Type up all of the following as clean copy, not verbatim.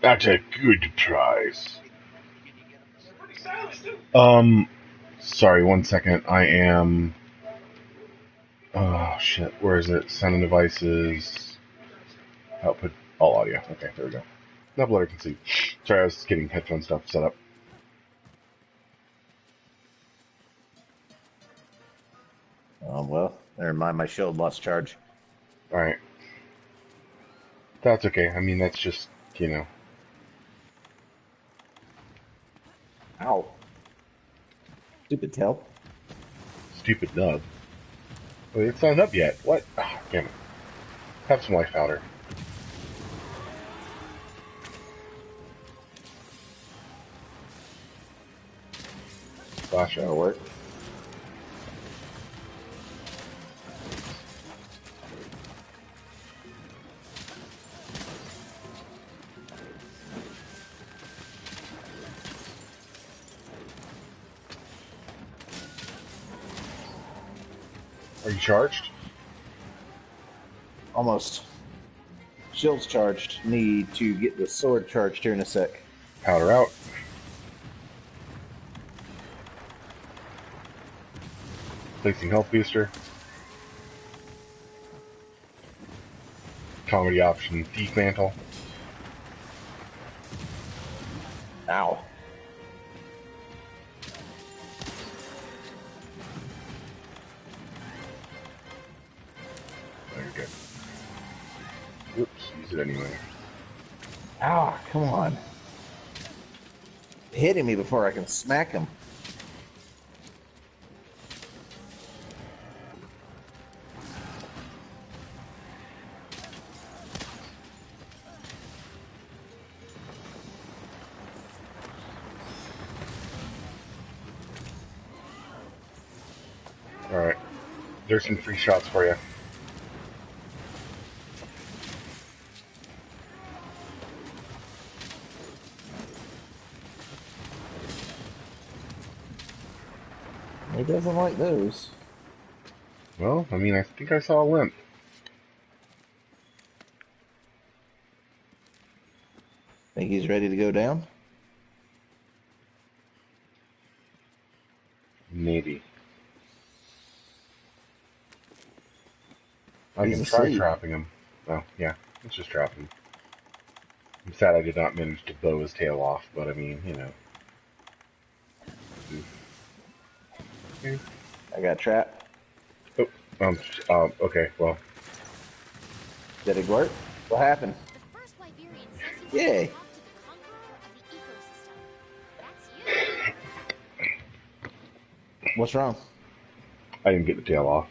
At a good price. Um, sorry, 1 second. I am. Oh shit, where is it? Sound and devices. Output all audio. Okay, there we go. Uploader can see. Sorry, I was getting headphone stuff set up. Well, never mind. My shield lost charge. Alright. That's okay. I mean, that's just, you know. Ow. Stupid tail. Stupid nub. Wait, it's not up yet. What? Oh, damn it. Have some life powder. Flash That'll out. work. Are you charged? Almost. Shield's charged. Need to get the sword charged here in a sec. Powder out. Placing health booster. Comedy option. Dismantle. Ow. Very good. Oops, use it anyway. Ah, come on. Hitting me before I can smack him. Alright. There's some free shots for you. He doesn't like those. Well, I mean, I think I saw a limp. Think he's ready to go down? Maybe. I He's can try asleep. trapping him. Oh, yeah. Let's just trap him. I'm sad I did not manage to bow his tail off, but I mean, you know. Okay. I got trapped. Oh, okay, well. Did it work? What happened? The first Wyverian says he wants Yay. to talk to the conqueror of the ecosystem. That's you. What's wrong? I didn't get the tail off.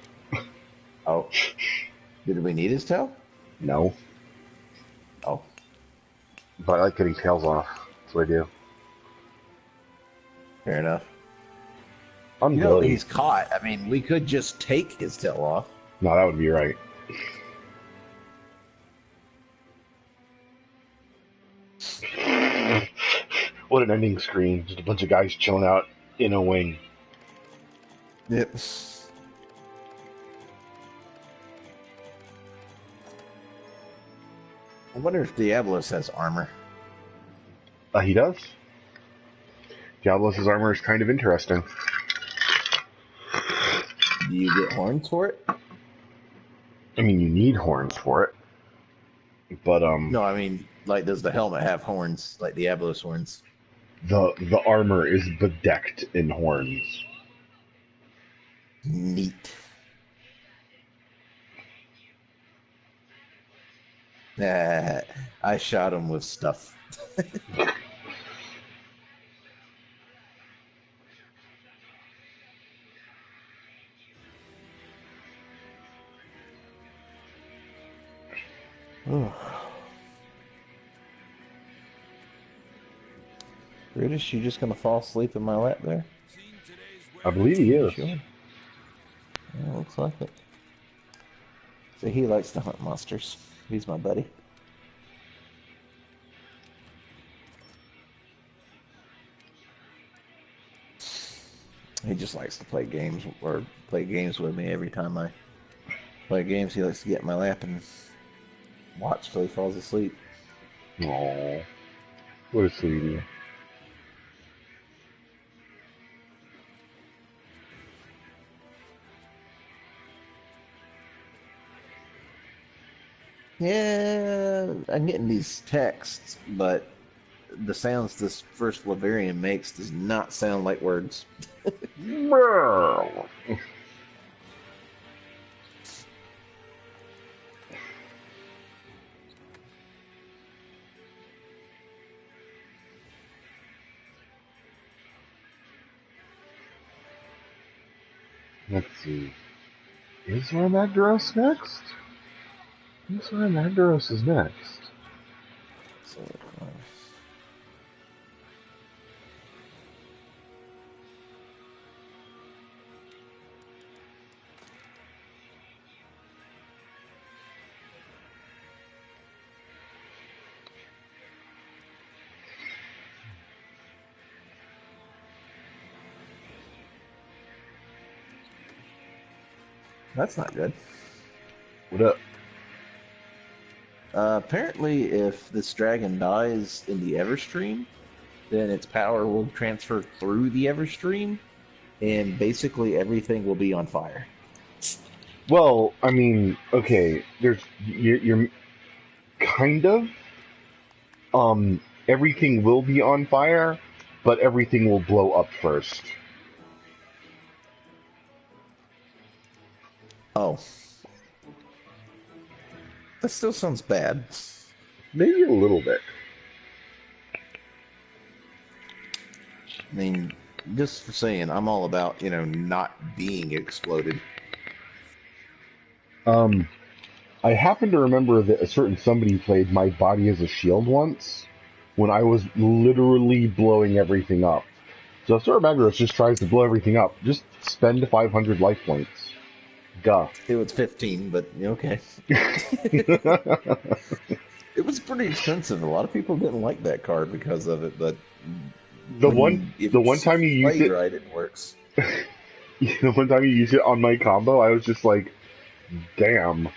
Oh. Did we need his tail? No. Oh. But I like getting tails off. That's what I do. Fair enough. I'm You know, Billy. he's caught. I mean, we could just take his tail off. No, that would be right. What an ending screen. Just a bunch of guys chilling out in a wing. Yep. I wonder if Diablos has armor. He does. Diablos' armor is kind of interesting. Do you get horns for it? I mean, you need horns for it. But, No, I mean, like, does the helmet have horns, like Diablos horns? the armor is bedecked in horns. Neat. I shot him with stuff. British, you just gonna fall asleep in my lap there? I believe he is. Sure. Yeah, looks like it. So he likes to hunt monsters. He's my buddy. He just likes to play games with me every time I play games. He likes to get in my lap and watch till he falls asleep. Aww. What a sweetie. Yeah, I'm getting these texts, but the sounds this first Laverian makes does not sound like words. Let's see. Is Magdaros next? Yes, Magdaros is next. So, that's not good. What up? Apparently, if this dragon dies in the Everstream, then its power will transfer through the Everstream, and basically everything will be on fire. Well, I mean, okay, you're kind of everything will be on fire, but everything will blow up first. Oh. That still sounds bad. Maybe a little bit. I mean, just for saying, I'm all about, not being exploded. I happen to remember that a certain somebody played My Body as a Shield once, when I was literally blowing everything up. So if Sora Magdaros just tries to blow everything up, just spend 500 life points. Duh. It was 15, but okay. It was pretty expensive. A lot of people didn't like that card because of it, but the one time you used it, right, it works. The one time you used it on my combo, I was just like, damn,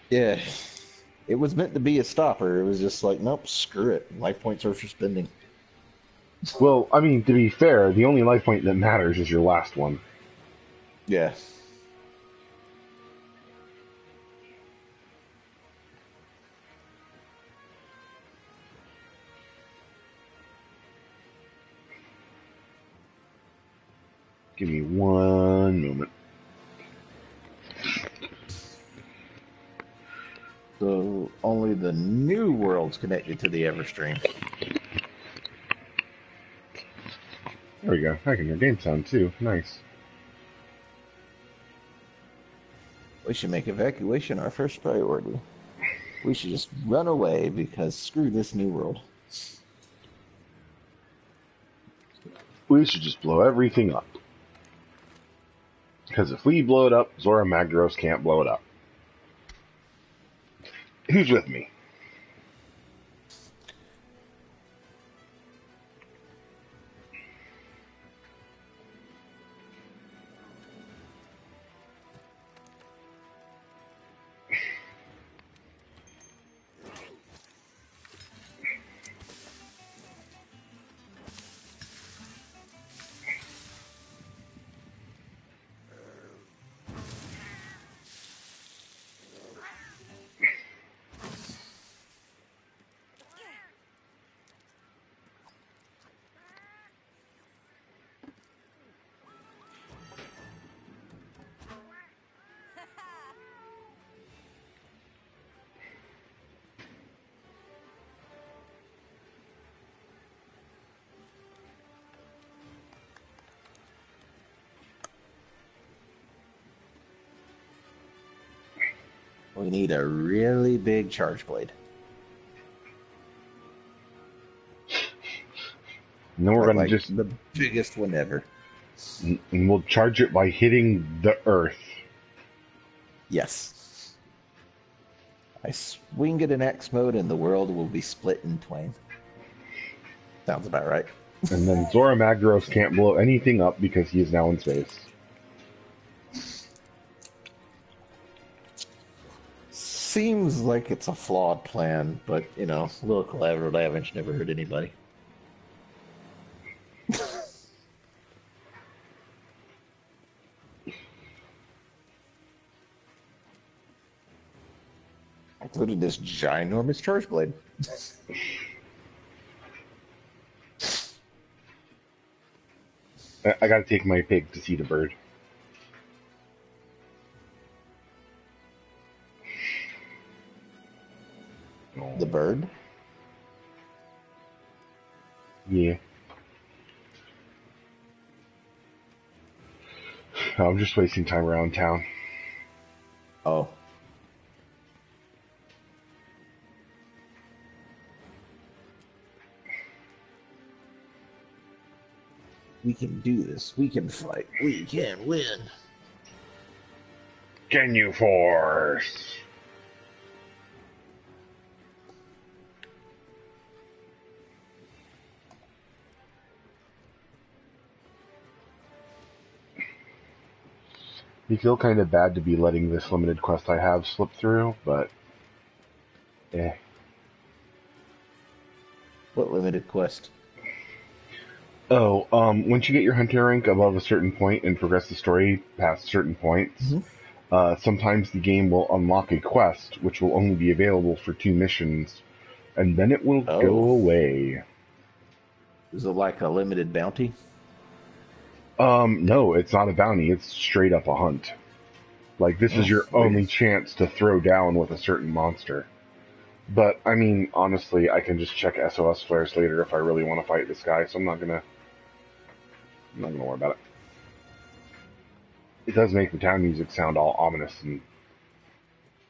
Yeah. It was meant to be a stopper. It was just like, nope, screw it. Life points are for spending. Well, I mean, to be fair, the only life point that matters is your last one. Yeah. Give me one moment. So only the new world's connected to the Everstream. There we go. I can hear game sound too. Nice. We should make evacuation our first priority. We should just run away because screw this new world. We should just blow everything up. Because if we blow it up, Zora Magdaros can't blow it up. Who's with me? We need a really big charge blade. And then we're going to Like just... the biggest one ever. And we'll charge it by hitting the earth. Yes. I swing it in X mode and the world will be split in twain. Sounds about right. And then Zora Magdaros can't blow anything up because he is now in space. seems like it's a flawed plan, but you know, a little collateral damage never hurt anybody. Including this ginormous charge blade. I gotta take my pig to see the bird. The bird? Yeah. I'm just wasting time around town. Oh. We can do this. We can fight. We can win. Can you force? You feel kind of bad to be letting this limited quest I have slip through, but eh. What limited quest? Oh, once you get your hunter rank above a certain point and progress the story past certain points, sometimes the game will unlock a quest which will only be available for 2 missions, and then it will go away. Is it like a limited bounty? No, it's not a bounty, it's straight up a hunt. Like, this is your only chance to throw down with a certain monster. But, I mean, honestly, I can just check SOS flares later if I really want to fight this guy, so I'm not gonna worry about it. It does make the town music sound all ominous and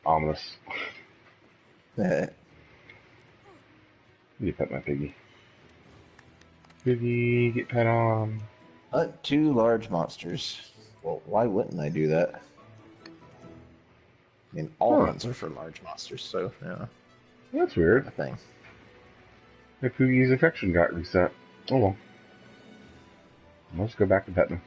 ominous. Need to pet my piggy. Piggy, get pet on. Hunt 2 large monsters. Well, why wouldn't I do that? I mean, all hunts are for large monsters, so, yeah. That's weird. A thing. My Poogie's affection got reset. Oh well. Let's go back to petting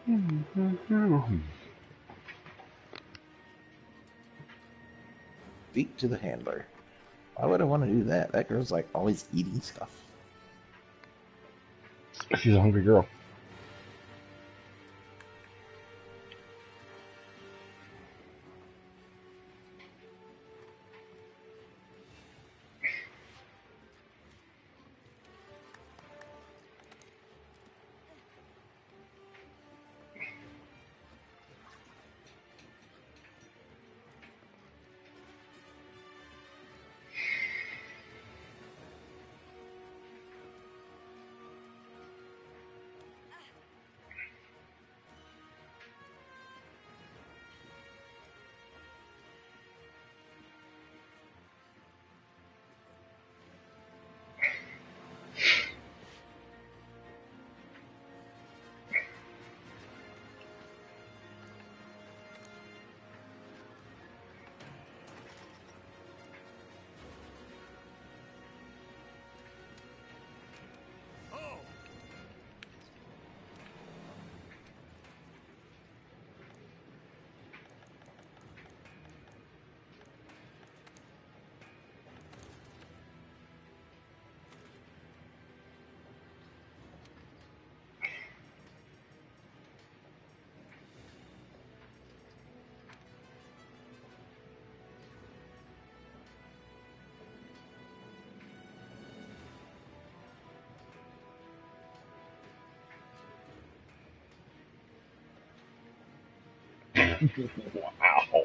him. Speak to the handler. Why would I want to do that? That girl's like always eating stuff. She's a hungry girl. Wow.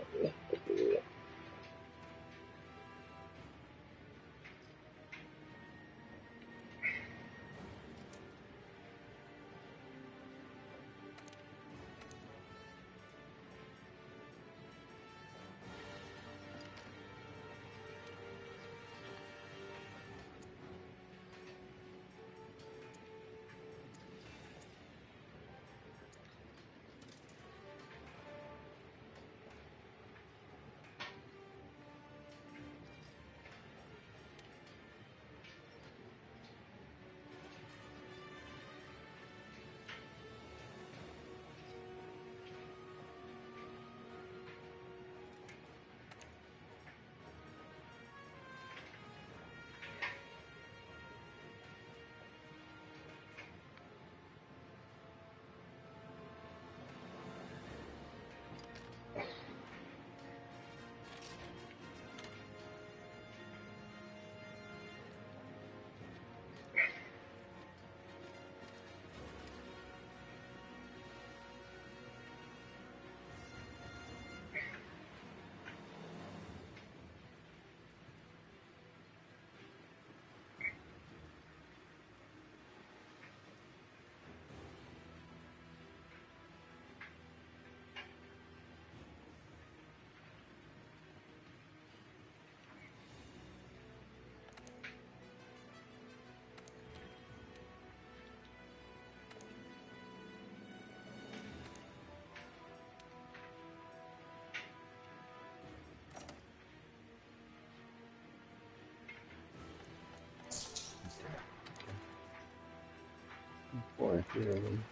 only 3 of them.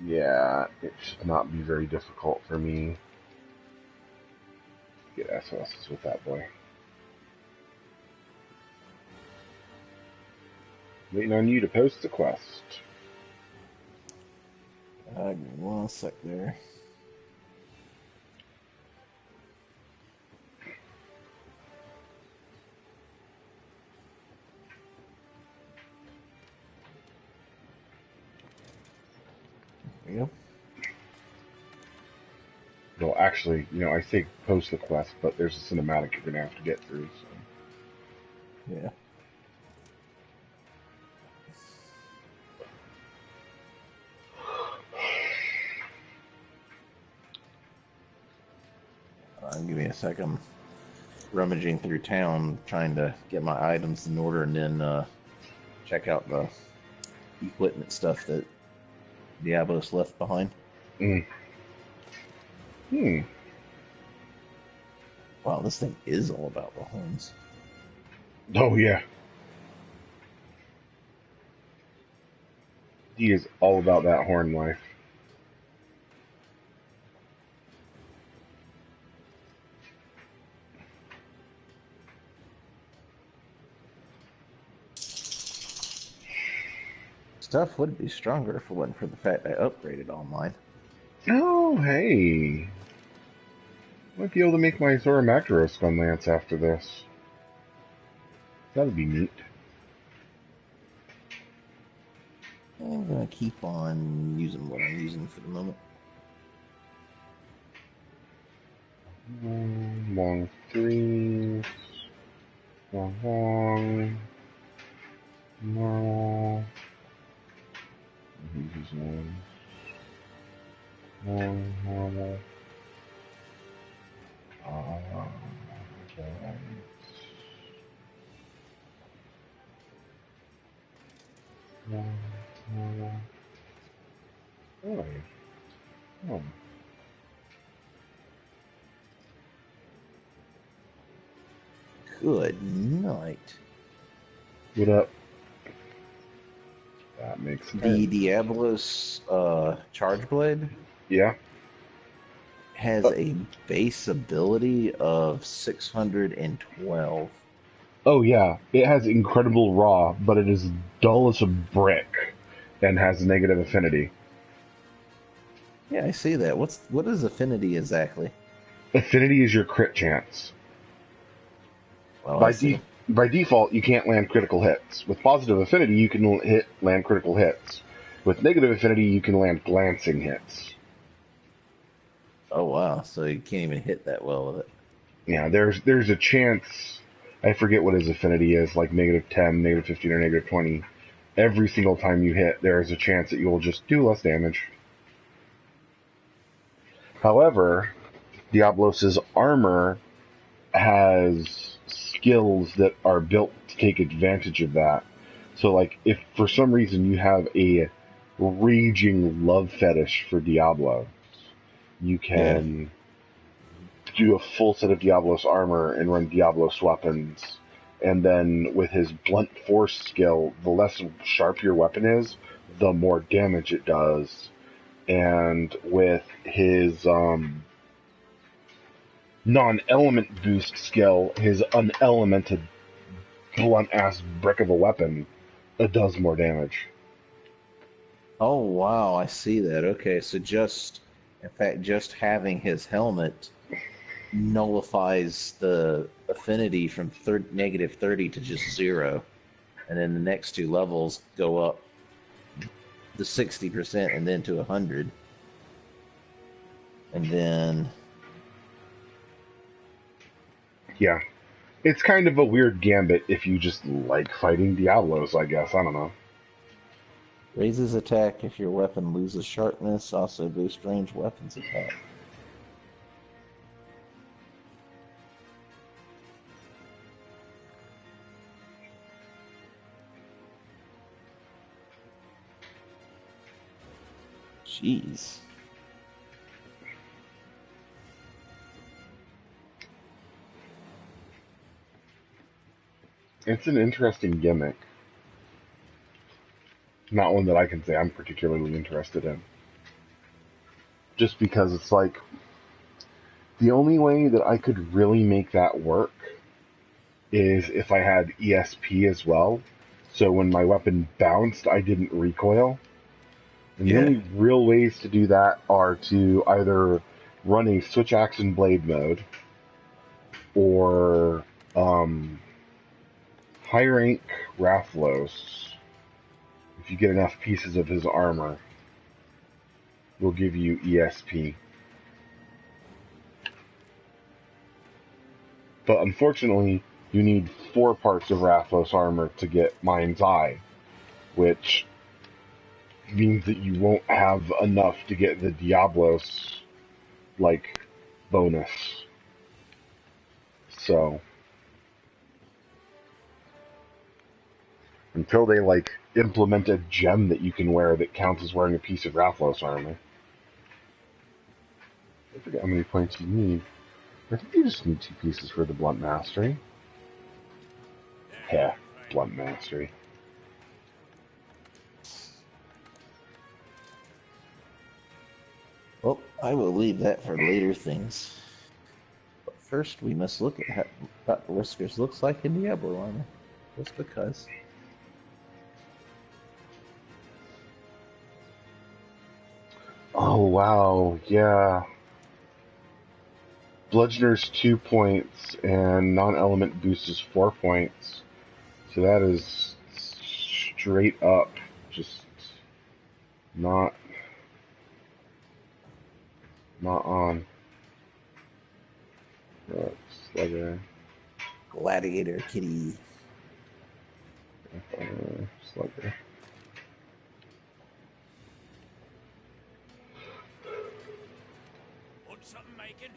Yeah, it should not be very difficult for me to get SOSs with that boy. Waiting on you to post the quest. Give me 1 sec there. There we go. Well, actually, I say post the quest, but there's a cinematic you're gonna have to get through. So. Yeah. Give me a sec. I'm rummaging through town trying to get my items in order and then check out the equipment stuff that Diablos left behind. Mm. Hmm. Wow, this thing is all about the horns. Oh yeah. He is all about that horn life. Stuff would be stronger if it wasn't for the fact I upgraded all mine. Oh, hey. Might be able to make my Zora Magdaros gun lance after this. That'd be neat. I'm gonna keep on using what I'm using for the moment. Long threes. Long. Normal. These ones. Long, normal. Okay. Long, normal. Oh. Oh. Good night. What up? That makes sense. The Diablos Charge Blade Yeah. has a base ability of 612. Oh yeah, it has incredible raw, but it is dull as a brick and has negative affinity. Yeah, I see that. What is affinity exactly? Affinity is your crit chance. Well, I see. By default, you can't land critical hits. With positive affinity, you can land critical hits. With negative affinity, you can land glancing hits. Oh wow, so you can't even hit that well with it. Yeah, there's a chance. I forget what his affinity is, like -10, -15, or -20. Every single time you hit, there is a chance that you will just do less damage. However, Diablos' armor has skills that are built to take advantage of that. So, like, if for some reason you have a raging love fetish for Diablos, you can do a full set of Diablos armor and run Diablos weapons. And then with his blunt force skill, the less sharp your weapon is, the more damage it does. And with his non-element boost skill, his unelemented blunt-ass brick of a weapon, it does more damage. Oh wow, I see that. Okay, so in fact, just having his helmet nullifies the affinity from -30 to just 0, and then the next 2 levels go up to 60% and then to 100, and then Yeah. It's kind of a weird gambit if you just like fighting Diablos, I guess. I don't know. raises attack if your weapon loses sharpness. Also boosts ranged weapons attack. Jeez. It's an interesting gimmick. Not one that I can say I'm particularly interested in. Just because it's like the only way that I could really make that work is if I had ESP as well. So when my weapon bounced, I didn't recoil. And the Yeah. only real ways to do that are to either run a switch action blade mode or high rank Rathlos, if you get enough pieces of his armor, will give you ESP. But unfortunately, you need 4 parts of Rathlos armor to get Mind's Eye, which means that you won't have enough to get the Diablos, like, bonus. So, until they, like, implement a gem that you can wear that counts as wearing a piece of Rathlos armor. I forget how many points you need. I think you just need 2 pieces for the Blunt Mastery. Yeah, Blunt Mastery. Well, I will leave that for later things. But first, we must look at what Whiskers looks like in Diablo armor. Just because. Oh, wow, yeah. Bludgeoner's 2 points, and non-element boost is 4 points. So that is straight up just not on. Slugger. Gladiator kitty. Slugger. Want something making?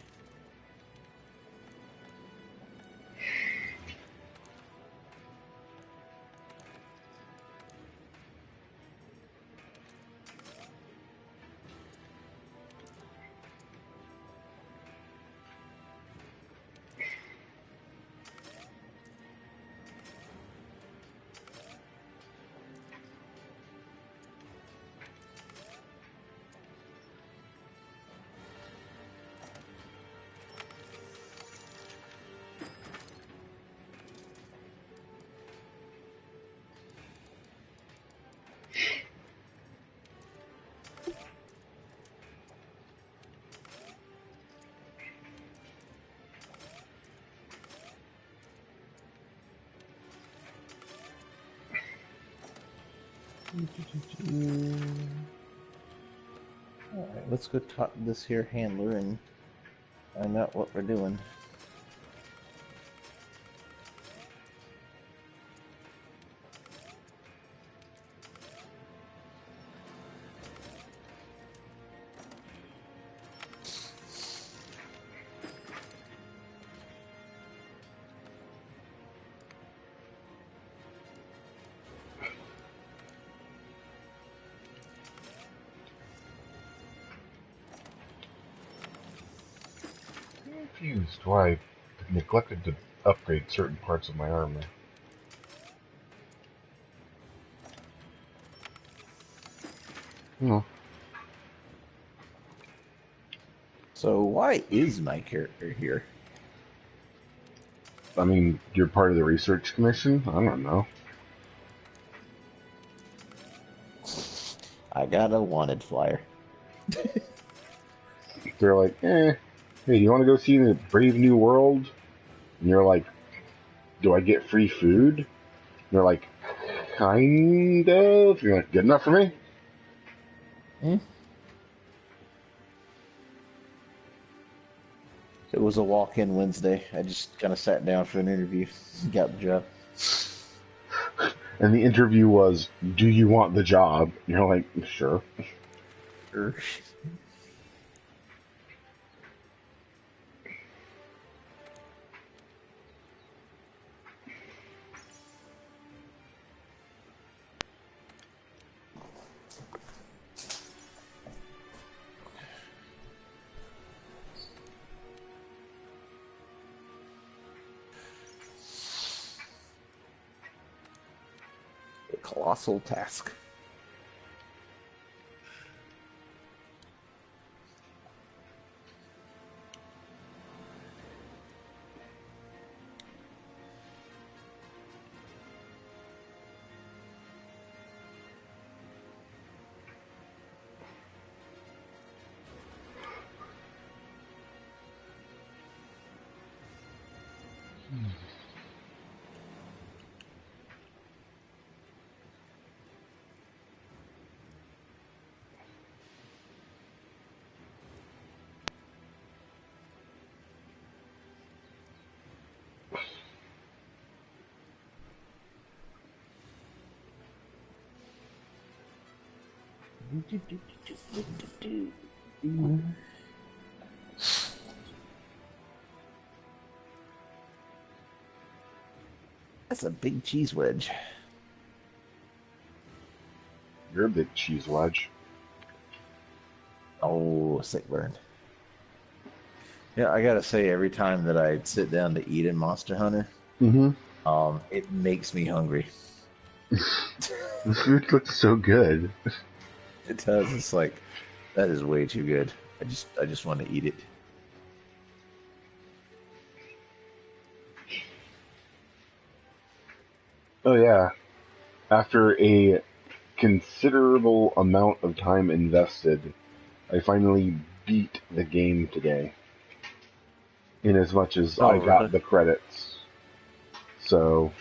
Alright, let's go talk to this here handler and find out what we're doing. I'm confused why I neglected to upgrade certain parts of my armor. No. So why is my character here? I mean, you're part of the research commission? I don't know. I got a wanted flyer. They're like, hey, you want to go see the Brave New World? And you're like, do I get free food? And they're like, kind of. You're like, good enough for me? It was a walk-in Wednesday. I just kind of sat down for an interview. Got the job. And the interview was, do you want the job? And you're like, sure. Sure. A colossal task. That's a big cheese wedge. You're a big cheese wedge. Oh, sick burn. Yeah, I gotta say, every time that I sit down to eat in Monster Hunter, Mm-hmm. it makes me hungry. The food looks so good. It does. It's like that is way too good. I just want to eat it. Oh yeah. After a considerable amount of time invested, I finally beat the game today. In as much as Oh, I got really? the credits. So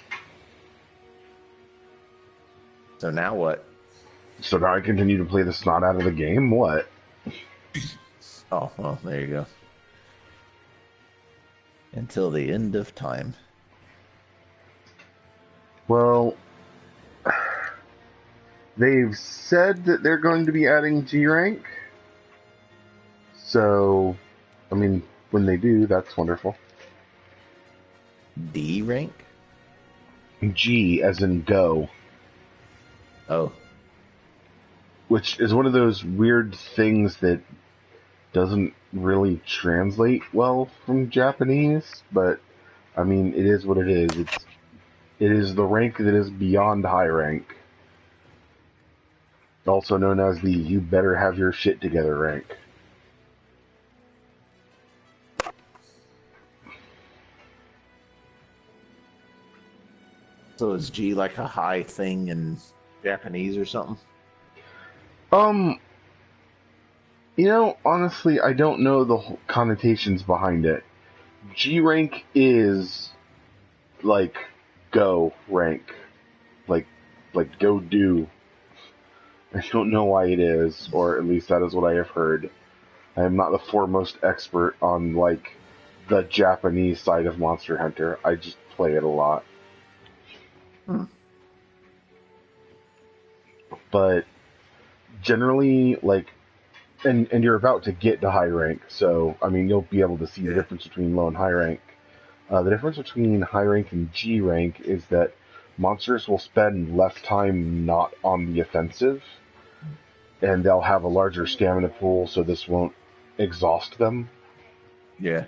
Now what? now I continue to play the snot out of the game? What? Oh, well, there you go. Until the end of time. Well, they've said that they're going to be adding G rank. So, I mean, when they do, that's wonderful. D rank? G as in go. Oh. Which is one of those weird things that doesn't really translate well from Japanese, but I mean, it is what it is. It is the rank that is beyond high rank. Also known as the you better have your shit together rank. So is G like a high thing in Japanese or something? Honestly, I don't know the connotations behind it. G rank is like go rank, like go do. I don't know why it is, or at least that is what I have heard. I am not the foremost expert on like the Japanese side of Monster Hunter. I just play it a lot. Hmm. But generally, like, and you're about to get to high rank, so I mean you'll be able to see the difference between low and high rank. The difference between high rank and G rank is that monsters will spend less time not on the offensive, and they'll have a larger stamina pool, so this won't exhaust them. Yeah.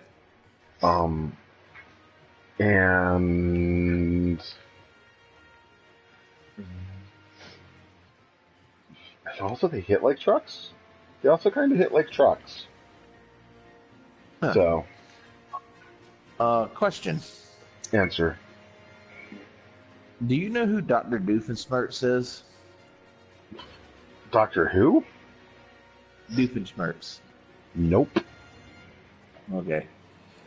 And also they hit like trucks. They also kind of hit like trucks. Huh. So, question. answer. Do you know who Dr. Doofenshmirtz is? Doctor Who? Doofenshmirtz. Nope. Okay.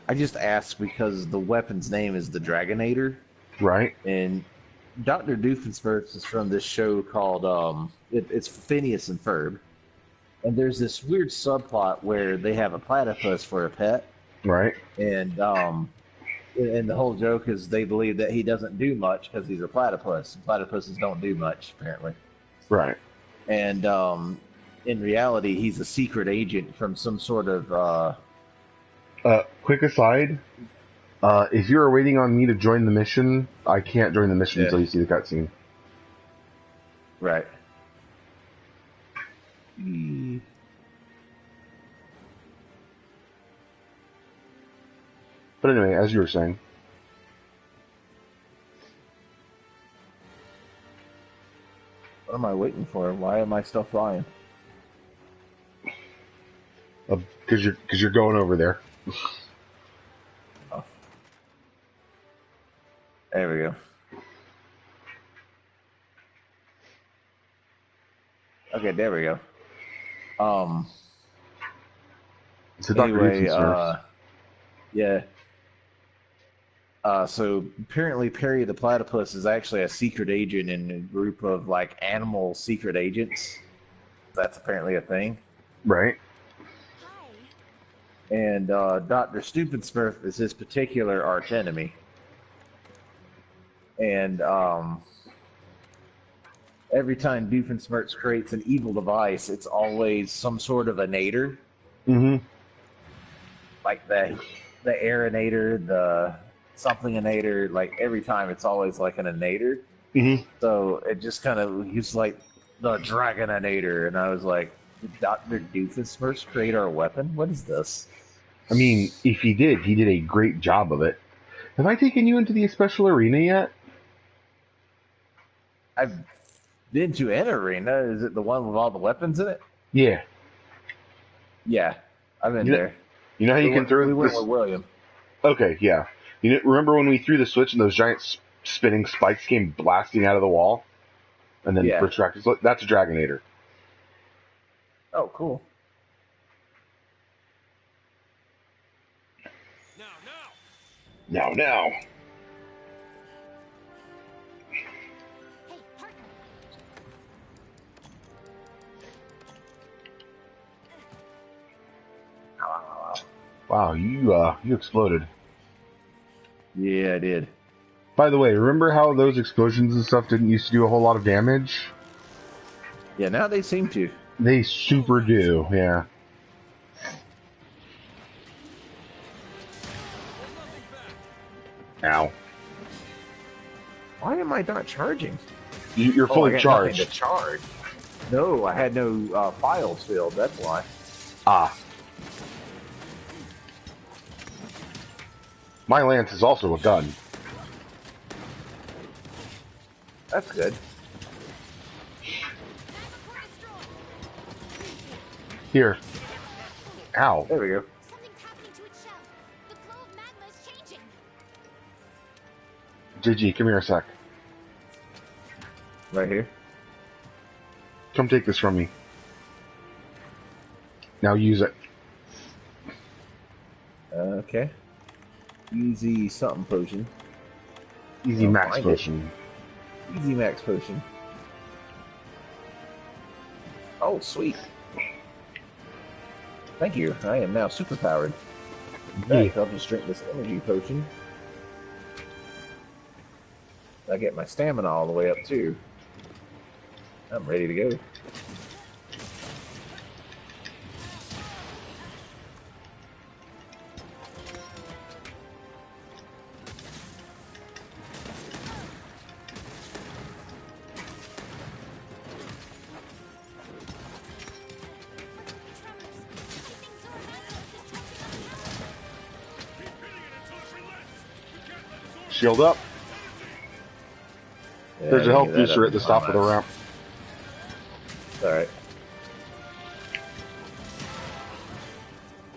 I just asked because the weapon's name is the Dragonator, Right? and Dr. Doofenshmirtz is from this show called it's Phineas and Ferb, and there's this weird subplot where they have a platypus for a pet, Right? and the whole joke is they believe that he doesn't do much because he's a platypus. And platypuses don't do much apparently, Right. and in reality he's a secret agent from some sort of Quick aside. If you're waiting on me to join the mission, I can't join the mission until you see the cutscene. right. But anyway, as you were saying. What am I waiting for? Why am I still flying? Because you're going over there. Oh. There we go. Okay, there we go. It's a Dr. Anyway, Doofenshmirtz. yeah. So apparently Perry the Platypus is actually a secret agent in a group of like animal secret agents. That's apparently a thing. Right. Hi. And Dr. Stupid Smurf is his particular arch enemy. And every time Doofenshmirtz creates an evil device, it's always some sort of a nader. Mm-hmm. Like the aerinator, the somethinginator, like every time it's always like an inator. Mm-hmm. So it just kind of, he's like the Dragoninator, and I was like, did Dr. Doofenshmirtz create our weapon? What is this? I mean, if he did a great job of it. Have I taken you into the special arena yet? I've been to an arena. Is it the one with all the weapons in it? Yeah. Yeah, I've been You know- there. You know how you can throw We went this? with William. Okay, yeah. You know, remember when we threw the switch and those giant spinning spikes came blasting out of the wall? And then Yeah. retracted? So that's a Dragonator. Oh, cool. Now. Hey, partner. Ow, ow, ow. Wow, you exploded. Yeah, I did. By the way, remember how those explosions and stuff didn't used to do a whole lot of damage? Yeah, now they seem to. They super do, yeah. Ow. Why am I not charging? You're I fully got charged. nothing to charge. No, I had no files filled. That's why. Ah. My lance is also a gun. That's good. Here. Ow. There we go. Something's happening to its shell. The flow of magma is changing. JG, come here a sec. Right here. Come take this from me. Now use it. Okay. Easy something potion. Easy I'll max find it. potion. Easy max potion. Oh, sweet. Thank you. I am now super powered. In fact, I'll just drink this energy potion. I get my stamina all the way up too. I'm ready to go. Shield up. Yeah, There's I a health can get that booster up at the in top of the my ramp. Alright.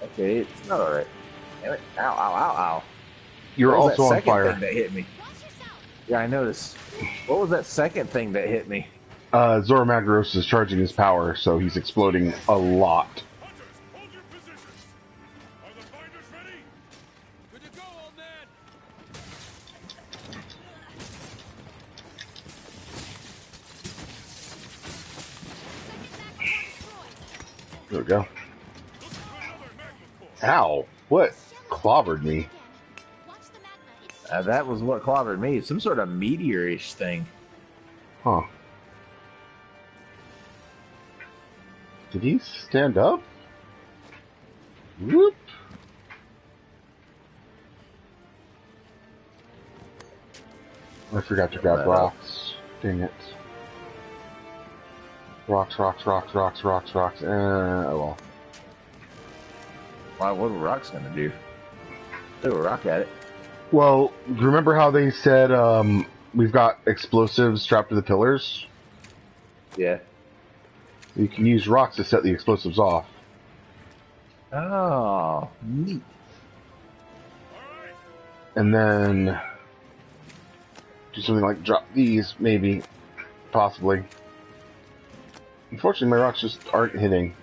Okay, it's not alright. Damn it. Ow, ow, ow, ow. You're What was also that on second fire. thing that hit me? Yeah, I noticed. What was that second thing that hit me? Zoramagros is charging his power, so he's exploding a lot. Hold your positions! Are the binders ready? Good to go, old man! There we go. Look for another magma core! Ow! What clobbered me? Watch the magma. It's That was what clobbered me. Some sort of meteor-ish thing. Huh. Did he stand up? Whoop! I forgot to grab rocks. Dang it. Rocks. Oh well. Wow, what are rocks gonna do? Throw a rock at it. Well, remember how they said we've got explosives strapped to the pillars? Yeah. You can use rocks to set the explosives off. Oh, neat. Alright, And then do something like drop these, maybe, possibly. Unfortunately, my rocks just aren't hitting.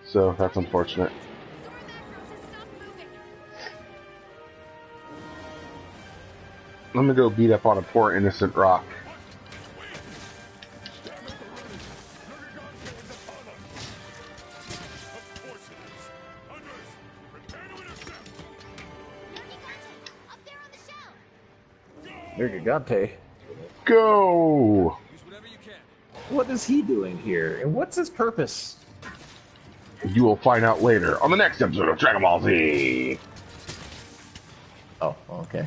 So that's unfortunate. I'm gonna go beat up on a poor innocent rock. Of course it is. Hunters, prepare to intercept. Nurgigante, up there on the shell. Nergigante. Go! Use whatever you can. What is he doing here? And what's his purpose? You will find out later on the next episode of Dragon Ball Z. Oh, okay.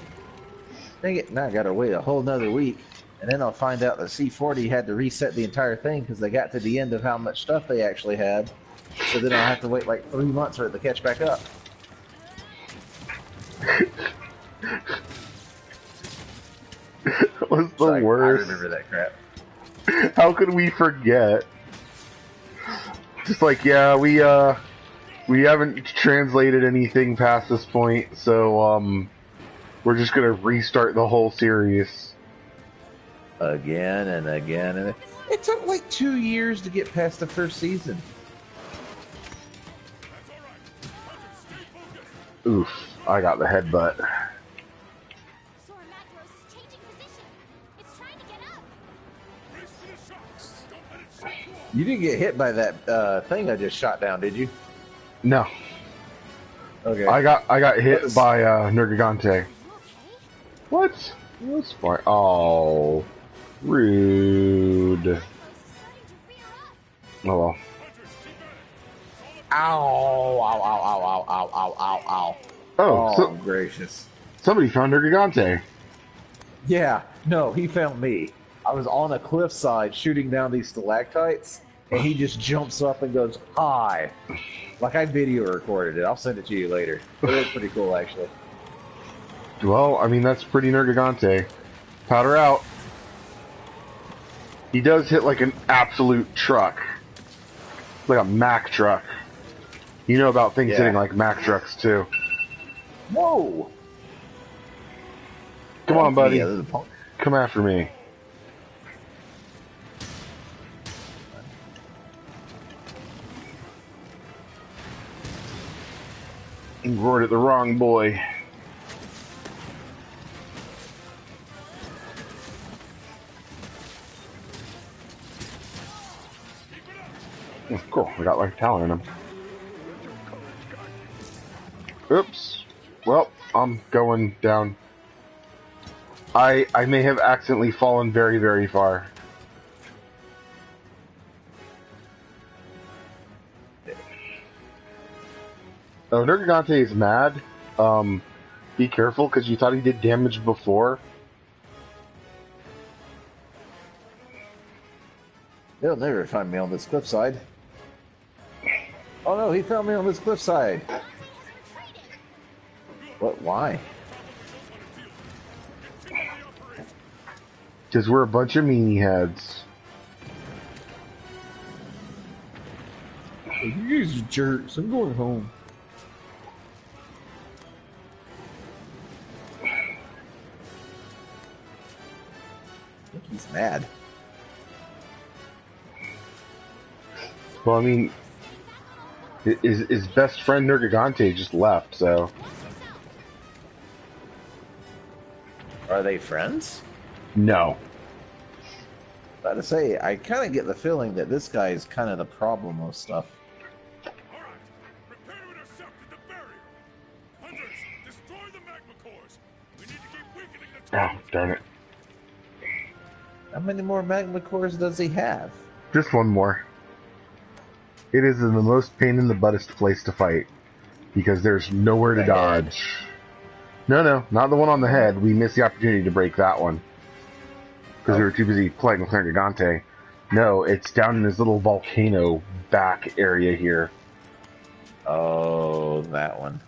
Dang it, now I gotta wait a whole nother week. And then I'll find out that C40 had to reset the entire thing because they got to the end of how much stuff they actually had. So then I'll have to wait like 3 months for it to catch back up. That was the So worst. I remember that crap. How could we forget? Just like, yeah, we haven't translated anything past this point, so we're just gonna restart the whole series. Again and again and it took like 2 years to get past the first season. That's all right. Hunters, stay focused. Oof, I got the headbutt. Sora Magdaros is changing position. It's trying to get up. Race to the shots. Don't let it shake you off. You didn't get hit by that thing I just shot down, did you? No, Okay. I got hit Let's- by Nergigante. You okay? What? That's fine. Oh, rude. Magdaros is starting to rear up. Oh well. Hunters, keep at it. Ow! Ow! Ow! Ow! Ow! Ow! Ow! Ow! Oh, Oh, gracious. somebody found Nergigante. Yeah, no, he found me. I was on a cliffside shooting down these stalactites, and he just jumps up and goes, "Hi!" Like I video recorded it. I'll send it to you later. It was pretty cool, actually. Well, I mean, that's pretty Nergigante. Powder out. He does hit like an absolute truck. Like a Mack truck. You know about things Yeah. hitting like Mack trucks, too. Whoa! Come on, buddy. Yeah, there's a punk. Come after me. You roared at the wrong boy. Oh, cool, I got like talent in him. Oops. Well, I'm going down. I may have accidentally fallen very, very far. Oh, Nergigante is mad. Be careful, because you thought he did damage before. They'll never find me on this cliffside. Oh no, he found me on this cliffside. What? Why? Because we're a bunch of meanie heads. You guys are jerks. I'm going home. I think he's mad. Well, I mean, his best friend Nergigante just left, so... Are they friends? No. About to say, I kind of get the feeling that this guy is kind of the problem of stuff. All right. Prepare to intercept at the barrier. Hunters, destroy the magma cores. We need to keep weakening the Oh, target. darn it. How many more magma cores does he have? Just one more. It is in the most pain in the buttest place to fight. Because there's nowhere to The head. dodge. No, not the one on the head. We missed the opportunity to break that one. Because we were too busy playing with Nergigante. No, it's down in this little volcano back area here. Oh, that one.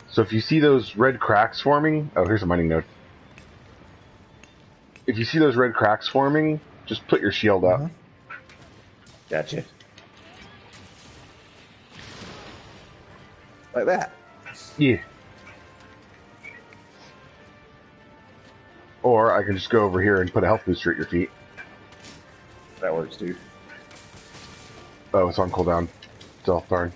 So if you see those red cracks forming... Oh, here's a mining node. If you see those red cracks forming, just put your shield up. Mhm. Gotcha. Like that. Yeah. Or I can just go over here and put a health booster at your feet. That works too. Oh, it's on cooldown. Still, darn.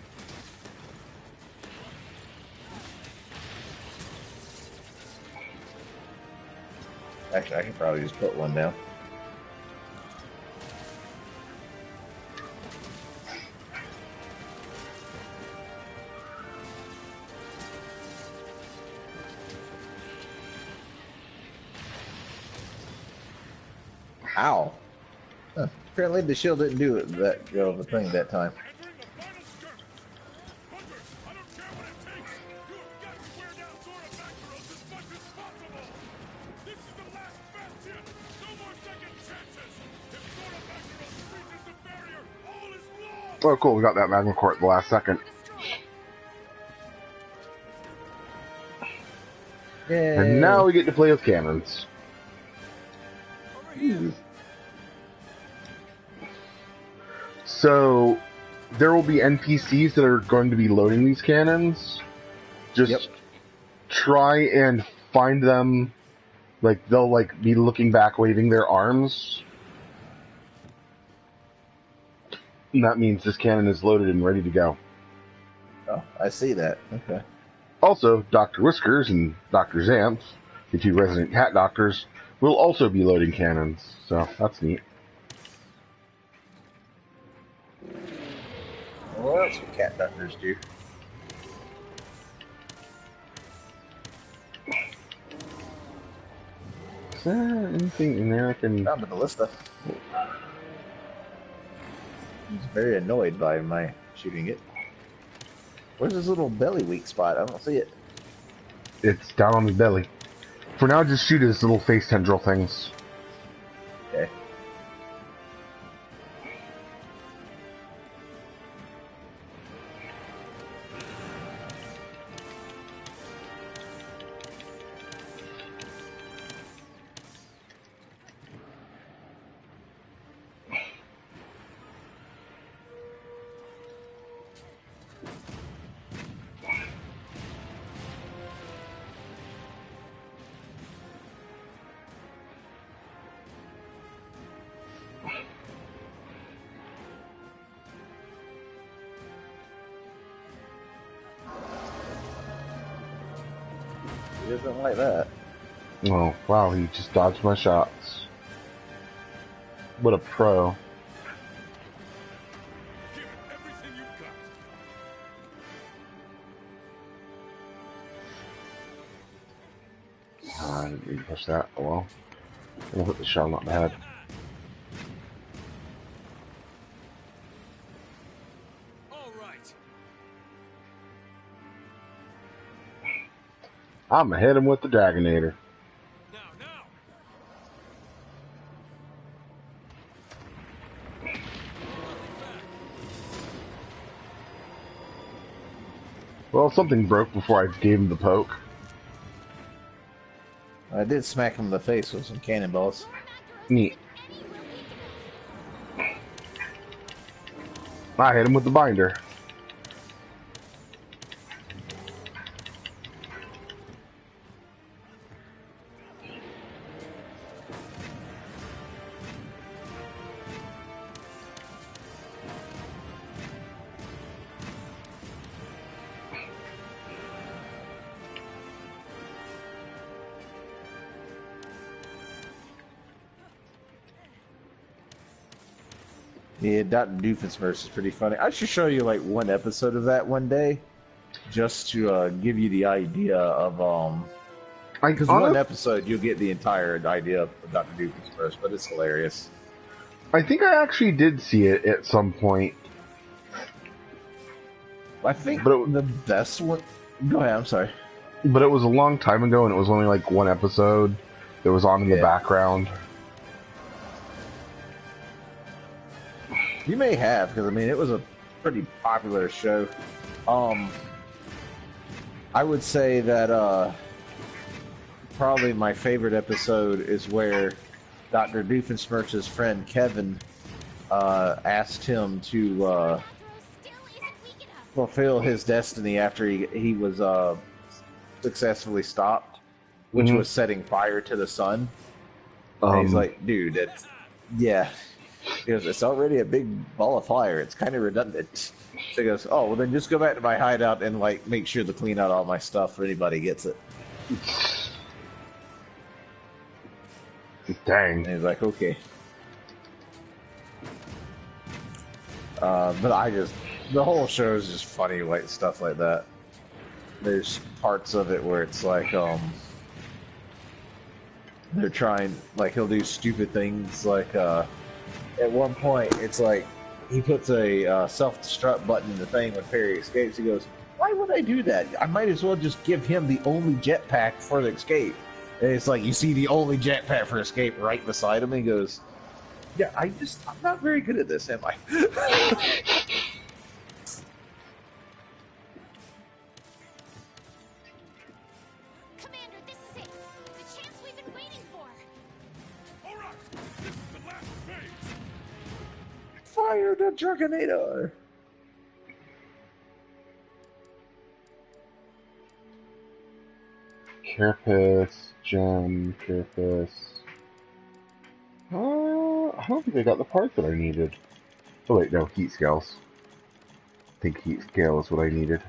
Actually, I can probably just put one down. Ow. Huh. Apparently the shield didn't do it that go of a thing that time. Entering the final skirmish. Hunters, I don't care what it takes. You have got to wear down Zora Magdaros as much as possible. This is the last bastion. No more second chances. If Zora Magdaros breaches the barrier, all is lost. Oh, cool. We got that magma core at the last second. Yay. And now we get to play with cannons. So, there will be NPCs that are going to be loading these cannons. Just Yep. try and find them. Like, they'll, like, be looking back, waving their arms. And that means this cannon is loaded and ready to go. Oh, I see that. Okay. Also, Dr. Whiskers and Dr. Xanth, the two resident cat doctors, will also be loading cannons. So, that's neat. Well, that's what cat doctors do. Is there anything in there I can... Found the ballista. He's very annoyed by my shooting it. Where's his little belly weak spot? I don't see it. It's down on his belly. For now, just shoot his little face tendril things. Okay. He doesn't like that. Oh, wow, he just dodged my shots. What a pro. Give it everything you've got. I didn't mean to push that. Oh well. I'll hit the shell, not the head. All right. I'm gonna hit him with the Dragonator. Now. Well, something broke before I gave him the poke. I did smack him in the face with some cannonballs. Neat. I hit him with the binder. Yeah, Dr. Doofenshmirtz is pretty funny. I should show you like one episode of that one day, just to give you the idea of because one episode you'll get the entire idea of Dr. Doofenshmirtz, but it's hilarious. I think I actually did see it at some point. I think But the best one. Go ahead. I'm sorry. But it was a long time ago, and it was only like one episode that was on in the Yeah. background. You may have, because I mean it was a pretty popular show. I would say that probably my favorite episode is where Dr. Doofenshmirtz's friend Kevin asked him to Still isn't weak enough. fulfill his destiny after he was successfully stopped, which Mhm. was setting fire to the sun. And he's like, dude, that's, yeah. He goes, it's already a big ball of fire. It's kind of redundant. So he goes, oh, well then just go back to my hideout and like make sure to clean out all my stuff if anybody gets it. Dang. And he's like, okay. But the whole show is just funny, like stuff like that. There's parts of it where it's like, they're trying, like he'll do stupid things, like, at one point, it's like, he puts a self-destruct button in the thing when Perry escapes. He goes, why would I do that? I might as well just give him the only jetpack for the escape. And it's like, you see the only jetpack for escape right beside him, and he goes, yeah, I'm not very good at this, am I? Commander, this is it. The chance we've been waiting for. All right, this is the last phase. Fire the Dragonator! Carapace, gem, carapace. I don't think I got the part that I needed. Oh wait, no, heat scales. I think heat scale is what I needed.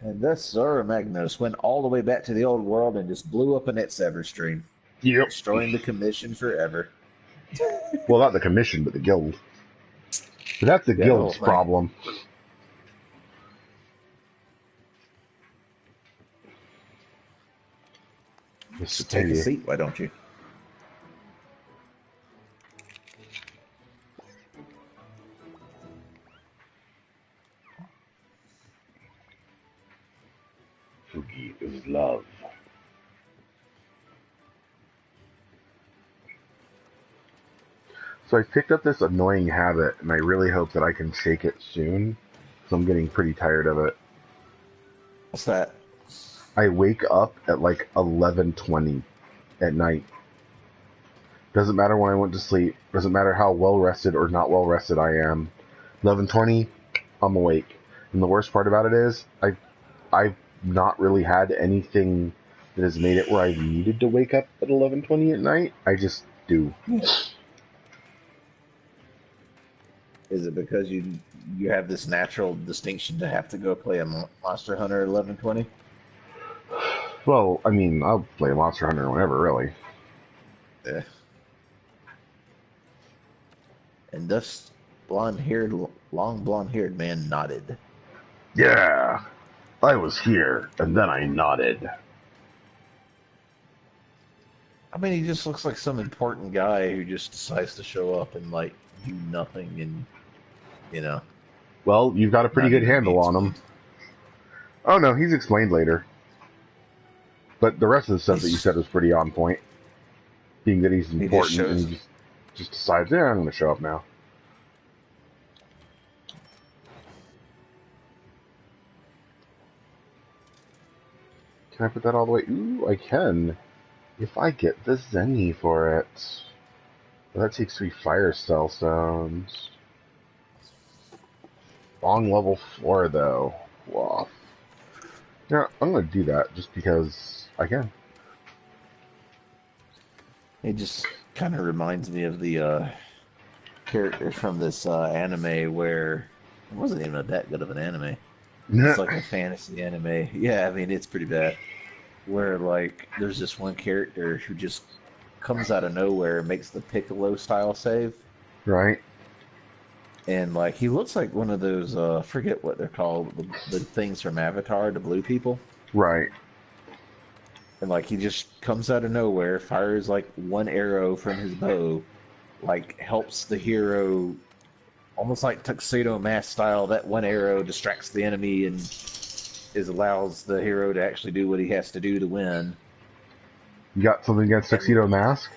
And thus Zora Magnus went all the way back to the old world and just blew up a net sever stream, Yep. destroying the commission forever. Well, not the commission, but the guild. But that's the Yeah, guild's well, problem. Just take a seat, why don't you? Fugi is love. So I picked up this annoying habit, and I really hope that I can shake it soon, because I'm getting pretty tired of it. What's that? I wake up at like 11:20 at night. Doesn't matter when I went to sleep. Doesn't matter how well rested or not well rested I am. 11:20, I'm awake. And the worst part about it is, I've not really had anything that has made it where I've needed to wake up at 11:20 at night. I just do. Is it because you have this natural distinction to have to go play a Monster Hunter at 11:20? Well, I mean, I'll play Monster Hunter whenever, really. Yeah. And thus, long blonde-haired man nodded. Yeah, I was here, and then I nodded. I mean, he just looks like some important guy who just decides to show up and, like, do nothing and, you know. Well, you've got a pretty Not good even handle on him. Oh no, he's explained later. But the rest of the stuff that you said was pretty on point. Being that he's important and he just decides, yeah, I'm going to show up now. Can I put that all the way? Ooh, I can. If I get the Zenny for it. Well, that takes 3 fire style stones. On level 4, though. Wow. Yeah, I'm going to do that just because I can. It just kind of reminds me of the character from this anime where it wasn't even that good of an anime. It's like a fantasy anime. Yeah, I mean, it's pretty bad. Where, like, there's this one character who just comes out of nowhere and makes the Piccolo style save. Right. And, like, he looks like one of those, I forget what they're called, the things from Avatar, the blue people. Right. And, like, he just comes out of nowhere, fires, like, one arrow from his bow, like, helps the hero, almost like Tuxedo Mask style, that one arrow distracts the enemy and allows the hero to actually do what he has to do to win. You got something against Tuxedo Mask?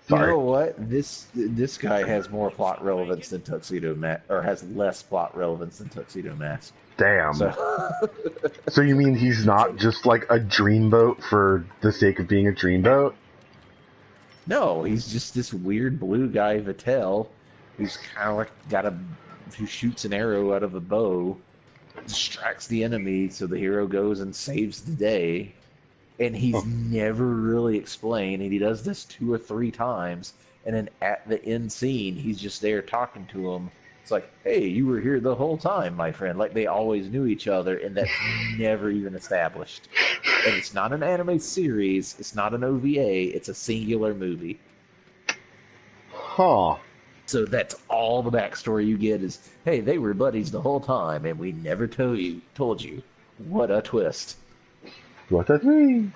You know Sorry. what? This guy has more plot relevance than Tuxedo Mask, or has less plot relevance than Tuxedo Mask. Damn. So, So you mean he's not just like a dreamboat for the sake of being a dreamboat? no, he's just this weird blue guy, Vittel, who's kind of like who shoots an arrow out of a bow, distracts the enemy, so the hero goes and saves the day. And he's Huh. never really explained, and he does this 2 or 3 times, and then at the end scene, he's just there talking to him. It's like, hey, you were here the whole time, my friend. Like they always knew each other, and that's never even established. And it's not an anime series, it's not an OVA, it's a singular movie. Huh. So that's all the backstory you get is, hey, they were buddies the whole time, and we never told you. What a twist. What that mean?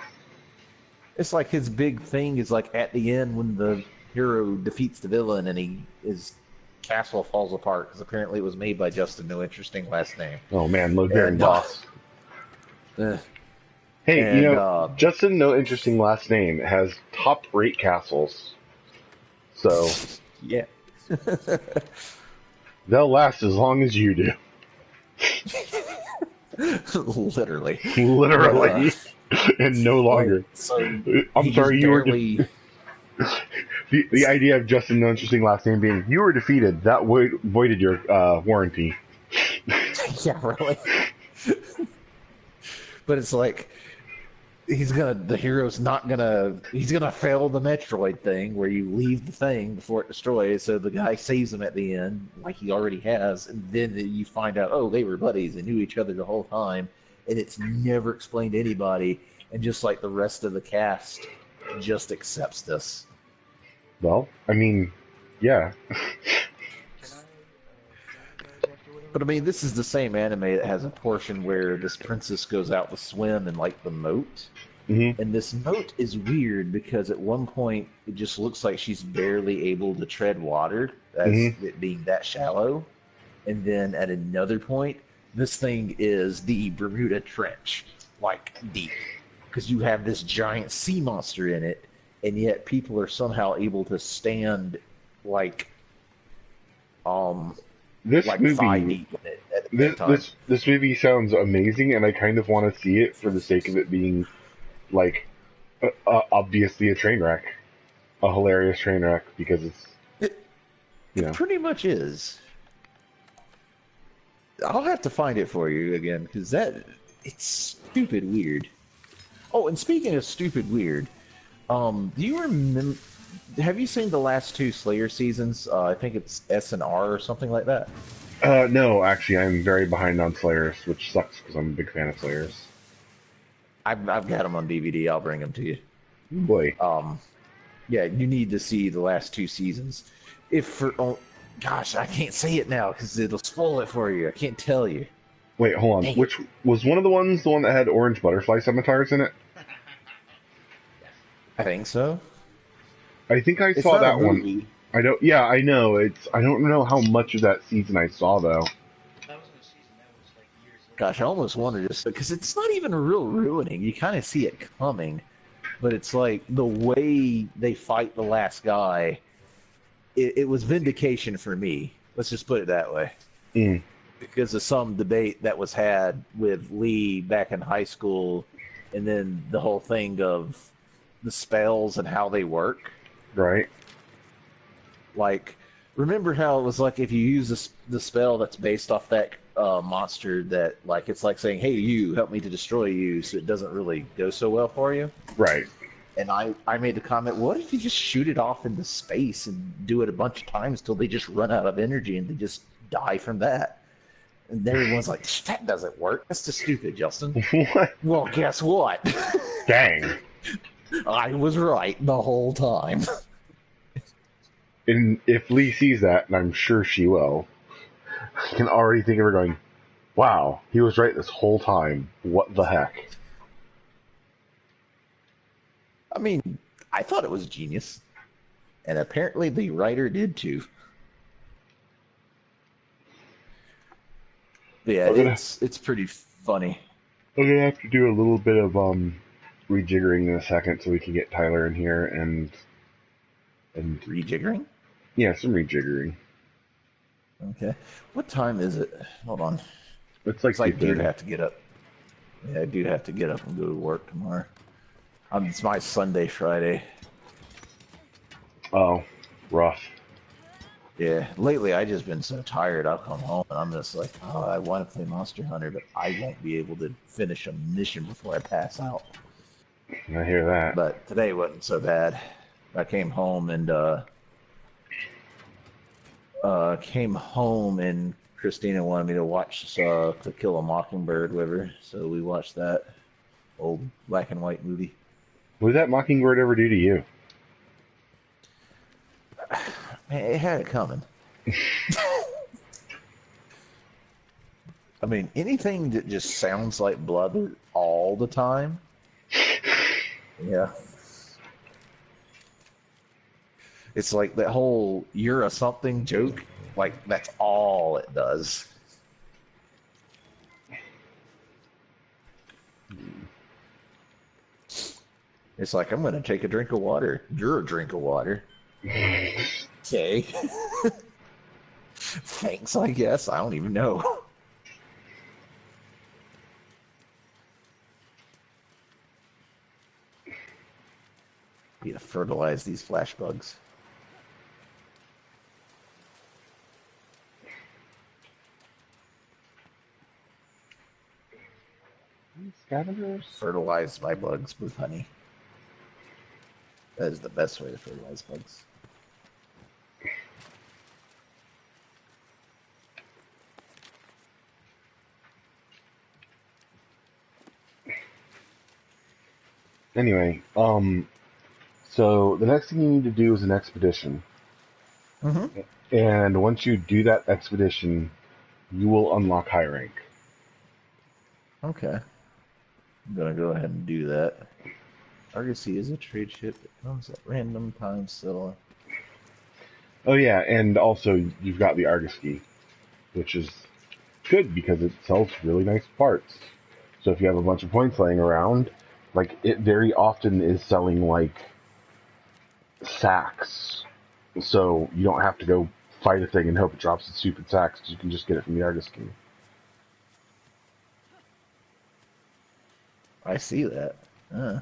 It's like his big thing is like at the end when the hero defeats the villain and his castle falls apart because apparently it was made by Justin No Interesting Last Name. Oh man, load bearing And, boss. Hey, and, you know, Justin No Interesting Last Name has top rate castles. So yeah. they'll last as long as you do. Literally. Literally. And no longer. So I'm sorry, you barely... were the idea of Justin No Interesting Last Name being you were defeated, that voided your warranty. Yeah, really. But it's like he's gonna fail the Metroid thing where you leave the thing before it destroys, so the guy saves him at the end, like he already has, and then you find out, oh, they were buddies and knew each other the whole time, and it's never explained to anybody, and just like the rest of the cast just accepts this. Well, I mean, yeah. But I mean, this is the same anime that has a portion where this princess goes out to swim in like the moat. Mm-hmm. And this moat is weird because at one point it just looks like she's barely able to tread water, as it being that shallow. And then at another point, this thing is the Bermuda Trench, like deep. Because you have this giant sea monster in it, and yet people are somehow able to stand like This like movie, 5 deep in it at the same time. this movie sounds amazing, and I kind of want to see it for the sake of it being, like, obviously a train wreck, a hilarious train wreck, because it's, you know. It pretty much is. I'll have to find it for you again, because it's stupid weird. Oh, and speaking of stupid weird, do you remember? Have you seen the last 2 Slayer seasons? I think it's S and R or something like that. No, actually, I'm very behind on Slayers, which sucks because I'm a big fan of Slayers. I've got them on DVD. I'll bring them to you. Boy. Yeah, you need to see the last 2 seasons. Gosh, I can't say it now because it'll spoil it for you. I can't tell you. Wait, hold on. Dang. Which was one of the ones, the one that had orange butterfly scimitars in it? I think so. I think I It's saw not a that one. movie. I don't. Yeah, I know. I don't know how much of that season I saw though. That wasn't a season. That was like years later. Gosh, I almost wanted to say, because it's not even a real ruining. You kind of see it coming, but it's like the way they fight the last guy. It was vindication for me. Let's just put it that way. Mm. Because of some debate that was had with Lee back in high school, and then the whole thing of the spells and how they work. Right. Like, remember how it was like if you use the spell that's based off that monster that, like, it's like saying, hey, you, help me to destroy you, so it doesn't really go so well for you? Right. And I made the comment, what if you just shoot it off into space and do it a bunch of times till they just run out of energy and they just die from that? And everyone's like, that doesn't work. That's just stupid, Justin. What? Well, guess what? Dang. I was right the whole time. And if Lee sees that, and I'm sure she will, I can already think of her going, wow, he was right this whole time. What the heck? I mean, I thought it was genius. And apparently the writer did too. But yeah, Okay. it's pretty funny. I'm gonna have to do a little bit of rejiggering in a second so we can get Tyler in here, and And Rejiggering? yeah, some rejiggering. Okay. What time is it? Hold on. It's like It's like, dude, 2:30. have to get up. Yeah, I do have to get up and go to work tomorrow. It's my Sunday, Friday. Oh, rough. Yeah, lately I just been so tired. I'll come home and I'm just like, oh, I want to play Monster Hunter, but I won't be able to finish a mission before I pass out. I hear that. But today wasn't so bad. I came home and Christina wanted me to watch To Kill a Mockingbird with her, so we watched that old black and white movie. What did that Mockingbird ever do to you? Man, it had it coming. I mean, anything that just sounds like blood all the time. Yeah. It's like that whole "you're a something" joke. Like, that's all it does. It's like, I'm going to take a drink of water. You're a drink of water. Okay. Thanks, I guess. I don't even know. Need to fertilize these flash bugs. Scavengers? Fertilize my bugs with honey. That is the best way to fertilize bugs. Anyway, so the next thing you need to do is an expedition. Mm-hmm. And once you do that expedition, you will unlock high rank. Okay. I'm gonna go ahead and do that. Argosy is a trade ship that comes at random times, so... Oh yeah, and also you've got the Argus key, which is good because it sells really nice parts. So if you have a bunch of points laying around, like, it very often is selling like sacks. So you don't have to go fight a thing and hope it drops the stupid sacks. You can just get it from the Argus key. I see that. And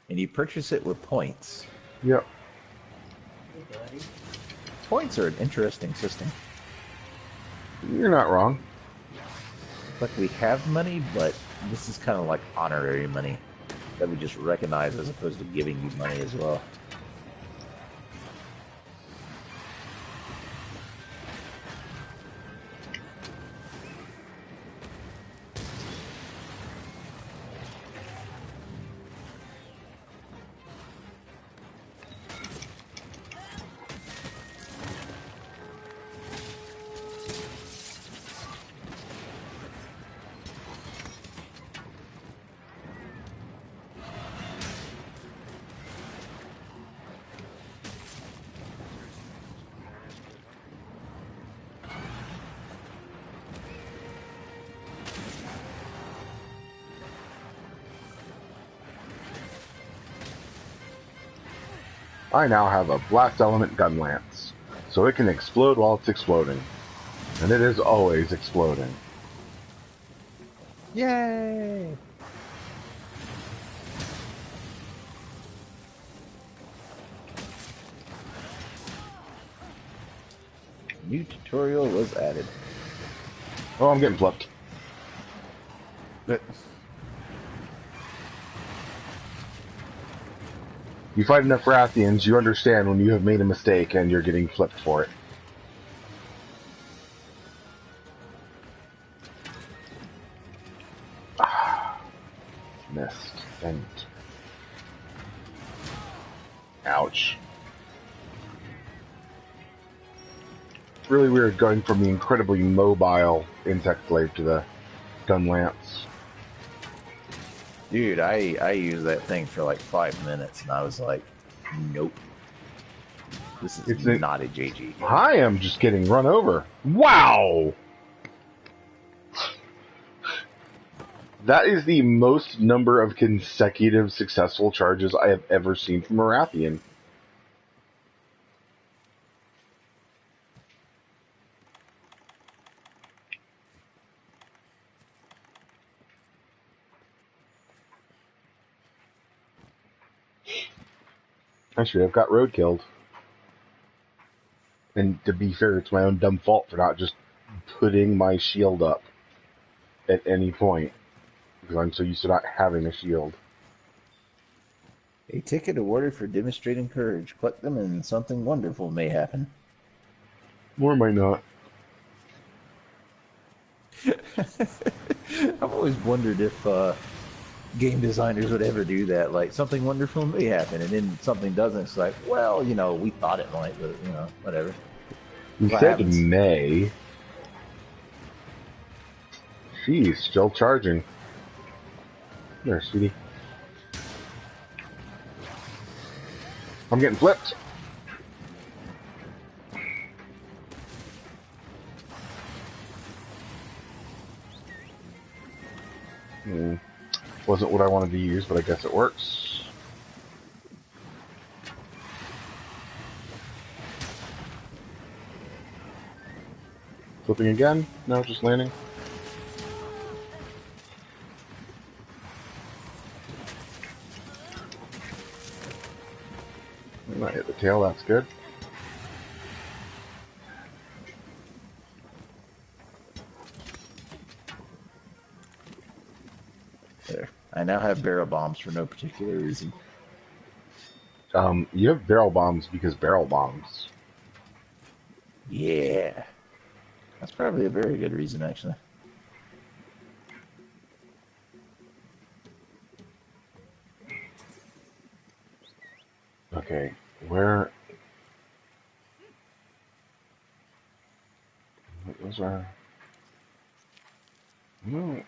you purchase it with points. Yep. Hey, buddy. Points are an interesting system. You're not wrong. Like, we have money, but this is kind of like honorary money that we just recognize as opposed to giving you money as well. I now have a blast element gun lance, so it can explode while it's exploding. And it is always exploding. Yay! New tutorial was added. Oh, I'm getting flipped. But You fight enough Rathians, you understand when you have made a mistake and you're getting flipped for it. Missed. And... ouch. Really weird going from the incredibly mobile insect glaive to the gun lance. dude, I used that thing for like 5 minutes, and I was like, nope. This is not a JG. I am just getting run over. Wow! That is the most number of consecutive successful charges I have ever seen from a Rathian. Actually, I've got road killed. And to be fair, it's my own dumb fault for not just putting my shield up at any point. Because I'm so used to not having a shield. A ticket awarded for demonstrating courage. Collect them and something wonderful may happen. Or might not. I've always wondered if game designers would ever do that. Like, something wonderful may happen, and then something doesn't. It's like, well, we thought it might, but, whatever. You What said happens? may. She's still charging. There, sweetie. I'm getting flipped. Wasn't what I wanted to use, but I guess it works. Flipping again? No, just landing. I hit the tail, that's good. There. I now have barrel bombs for no particular reason. You have barrel bombs because barrel bombs. Yeah. That's probably a very good reason, actually. Okay, where... Those are... No.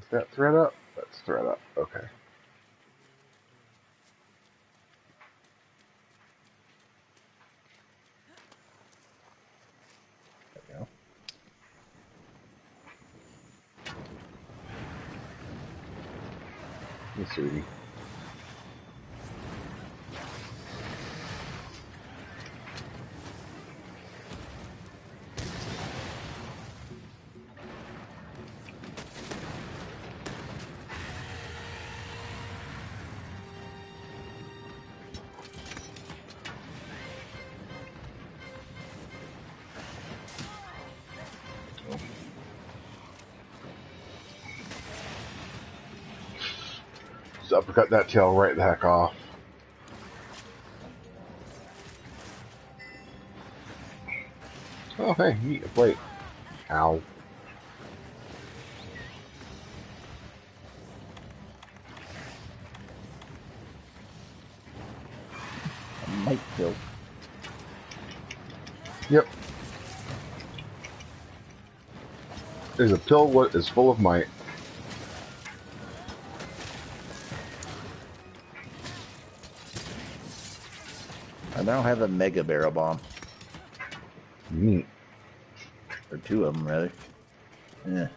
Is that thread up? That's thread up. Okay. There we go. Let's see. Just uppercut that tail right the heck off. Oh, hey, neat, a plate. Ow. A might kill. Yep. There's a pill what is full of might. I now have a mega barrel bomb. Neat. Or two of them, rather. Yeah.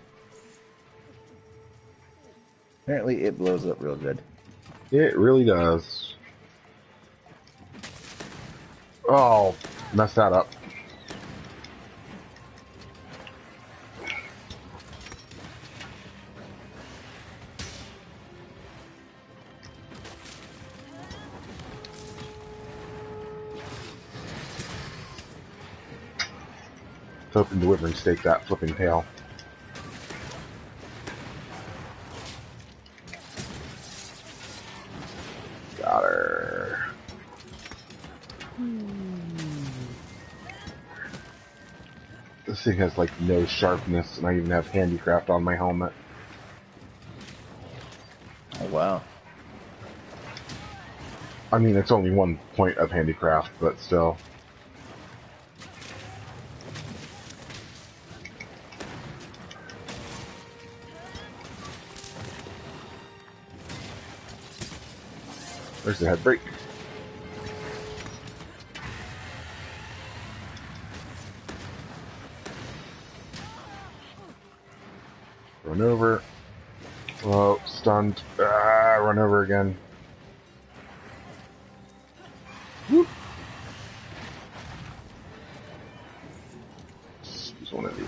Apparently it blows up real good. It really does. Oh, messed that up. Hoping to wyvern stake that flipping tail. Got her. This thing has like no sharpness, and I even have handicraft on my helmet. Oh, wow. I mean, it's only 1 point of handicraft, but still. There's the head break. Run over. Oh, stunned. Ah, run over again. Whoop. Use one of these.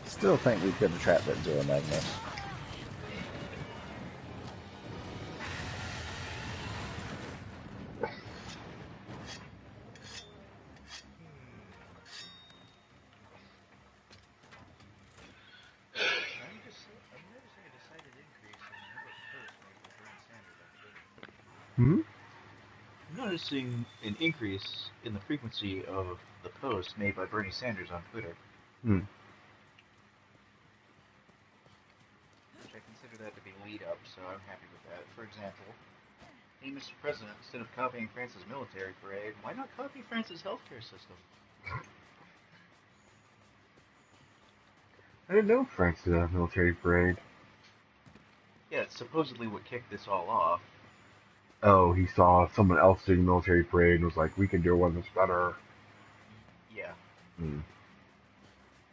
Still think we could have trapped that Zora Magnus. I'm noticing a decided increase in the number of posts made by Bernie Sanders on Twitter. Hmm? I'm noticing an increase in the frequency of the posts made by Bernie Sanders on Twitter, Hmm. which I consider that to be lead up, so I'm happy with that. For example, hey, Mr. President, instead of copying France's military parade, why not copy France's healthcare system? I didn't know France did a military parade. Yeah, it's supposedly what kicked this all off. Oh, he saw someone else doing a military parade and was like, we can do one that's better. Yeah. Hmm.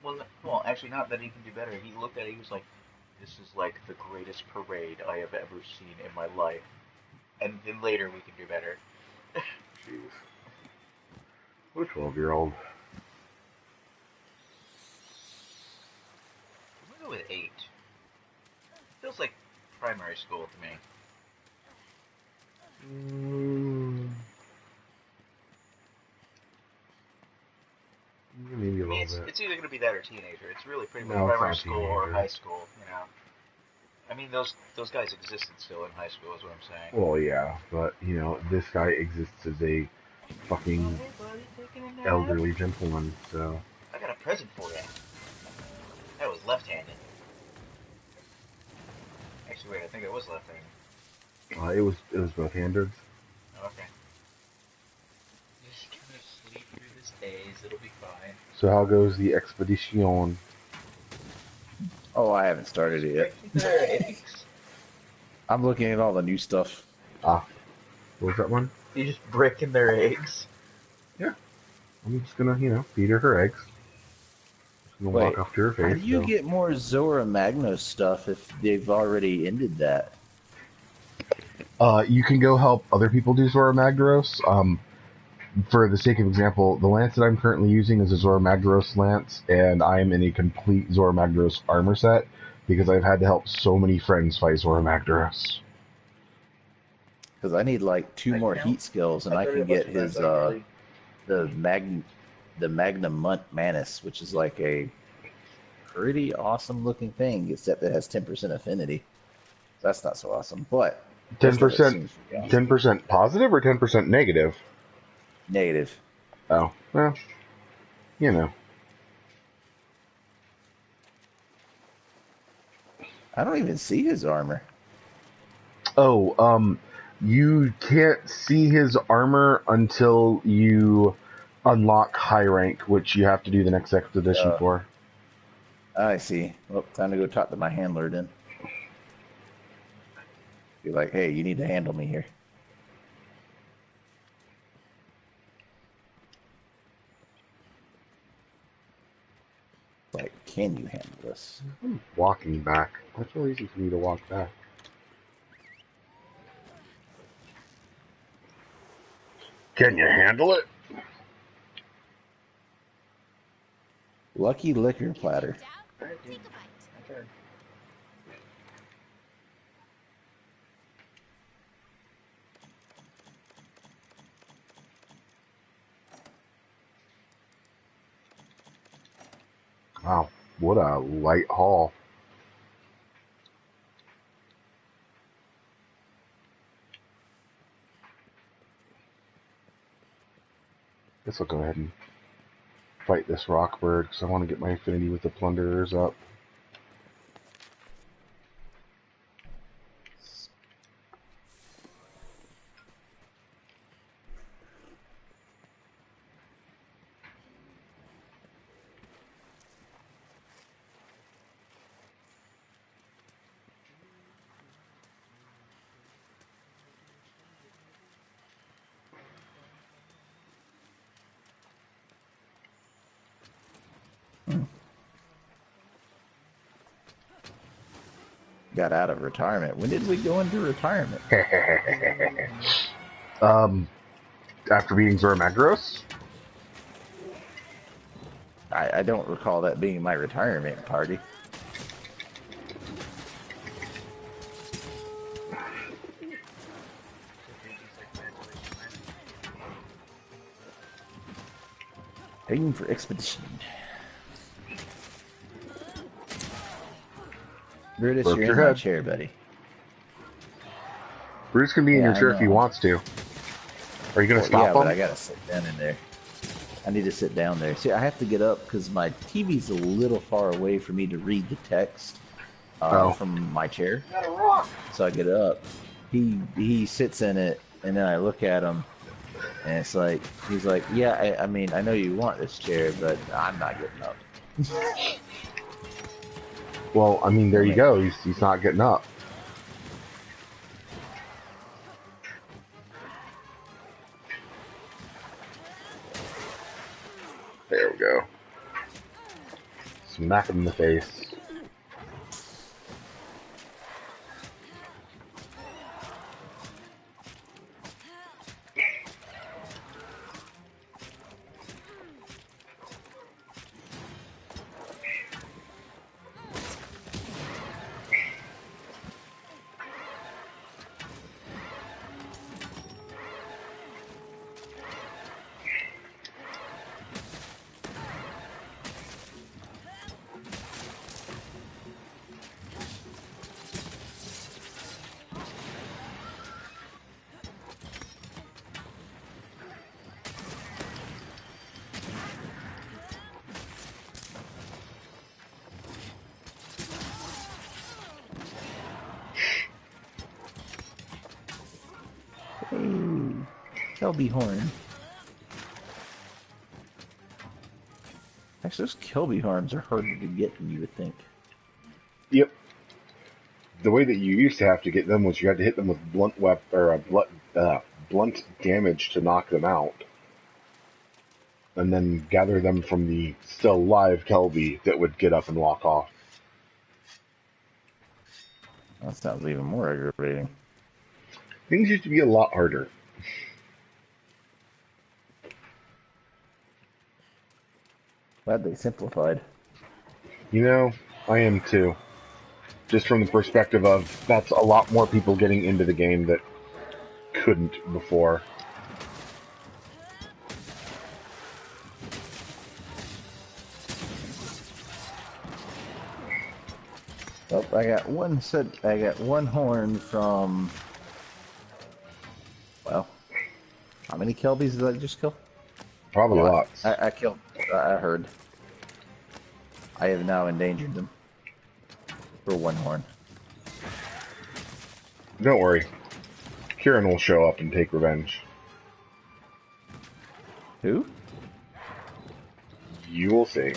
Well, actually, not that he can do better. He looked at it, he was like, this is like the greatest parade I have ever seen in my life. And then later we can do better. Jeez. What a 12-year-old. I'm gonna go with 8. Feels like primary school to me. Maybe a I mean, little bit. it's either gonna be that or teenager. It's really pretty much No, it's primary not school or teenager. high school, you know. I mean, those guys existed still in high school, is what I'm saying. Well, yeah, but, you know, this guy exists as a fucking Hey, buddy, taking a nap? elderly gentleman, so... I got a present for you. That was left-handed. Actually, wait, I think it was left-handed. It was both-handed. Oh, okay. Just gonna sleep through this days. It'll be fine. So how goes the expedition? Oh, I haven't started it yet. Breaking their eggs? I'm looking at all the new stuff. Ah, what was that one? You just breaking their eggs? Yeah. I'm just gonna, you know, feed her eggs. Just gonna walk Wait, up to her face. how do you so- get more Zora Magnus stuff if they've already ended that? You can go help other people do Zora Magdaros. For the sake of example, the lance that I'm currently using is a Zora Magdaros lance, and I am in a complete Zora Magdaros armor set because I've had to help so many friends fight Zora Magdaros. Because I need like 2 more heat skills, and I can get his the Magnum Manus, which is like a pretty awesome looking thing, except it has 10% affinity. That's not so awesome, but 10%, 10% positive or 10% negative? Negative. Oh, well, you know. I don't even see his armor. Oh, you can't see his armor until you unlock high rank, which you have to do the next expedition for. I see. Well, time to go talk to my handler then. Be like, hey, you need to handle me here. Like, can you handle this? I'm walking back. That's real easy for me to walk back. Can you handle it? Lucky liquor platter. Doubt? Take a bite. Okay. Wow, what a light haul. Guess I'll go ahead and fight this rock bird because I want to get my affinity with the plunderers up. got out of retirement. When did we go into retirement? um, after beating Zora Magdaros? I don't recall that being my retirement party. Heading for expedition. Brutus, Broke you're your in my head. chair, buddy. Bruce can be in Yeah, your I chair if he know. wants to. Are you gonna Well, stop yeah, but I him? gotta sit down in there. I need to sit down there. See, I have to get up because my TV's a little far away for me to read the text Oh. from my chair. So I get up. He sits in it, and then I look at him, and it's like he's like, "Yeah, I mean, I know you want this chair, but I'm not getting up." Well, I mean, there I'm you like, go. He's not getting up. There we go. Smack him in the face. "Hey, Kelby horn." Actually, those Kelby horns are harder to get than you would think. Yep. The way that you used to have to get them was you had to hit them with blunt damage to knock them out, and then gather them from the still live Kelby that would get up and walk off. That sounds even more aggravating. Things used to be a lot harder. Glad they simplified. You know, I am too. Just from the perspective of that's a lot more people getting into the game that couldn't before. Oh, I got one set. I got one horn from. Well, how many Kelbys did I just kill? A Probably lot. lots. I killed. I heard. I have now endangered them for one horn. Don't worry. Kieran will show up and take revenge. Who? You will see.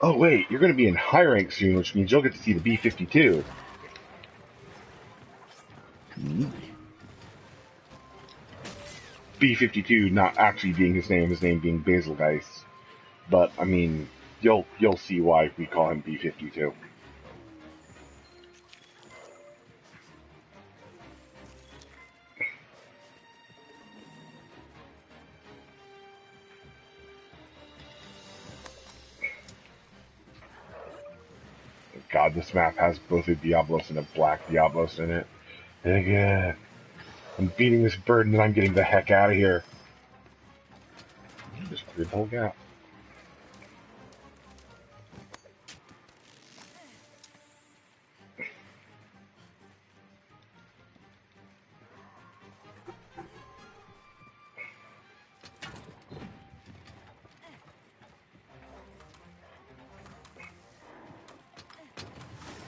Oh wait, you're going to be in high rank soon, which means you'll get to see the B-52. Me. B-52 not actually being his name being Basilgeist. But, I mean, you'll see why we call him B-52. God, this map has both a Diablos and a Black Diablos in it. And again, I'm beating this bird and then I'm getting the heck out of here. Just cleared the whole gap.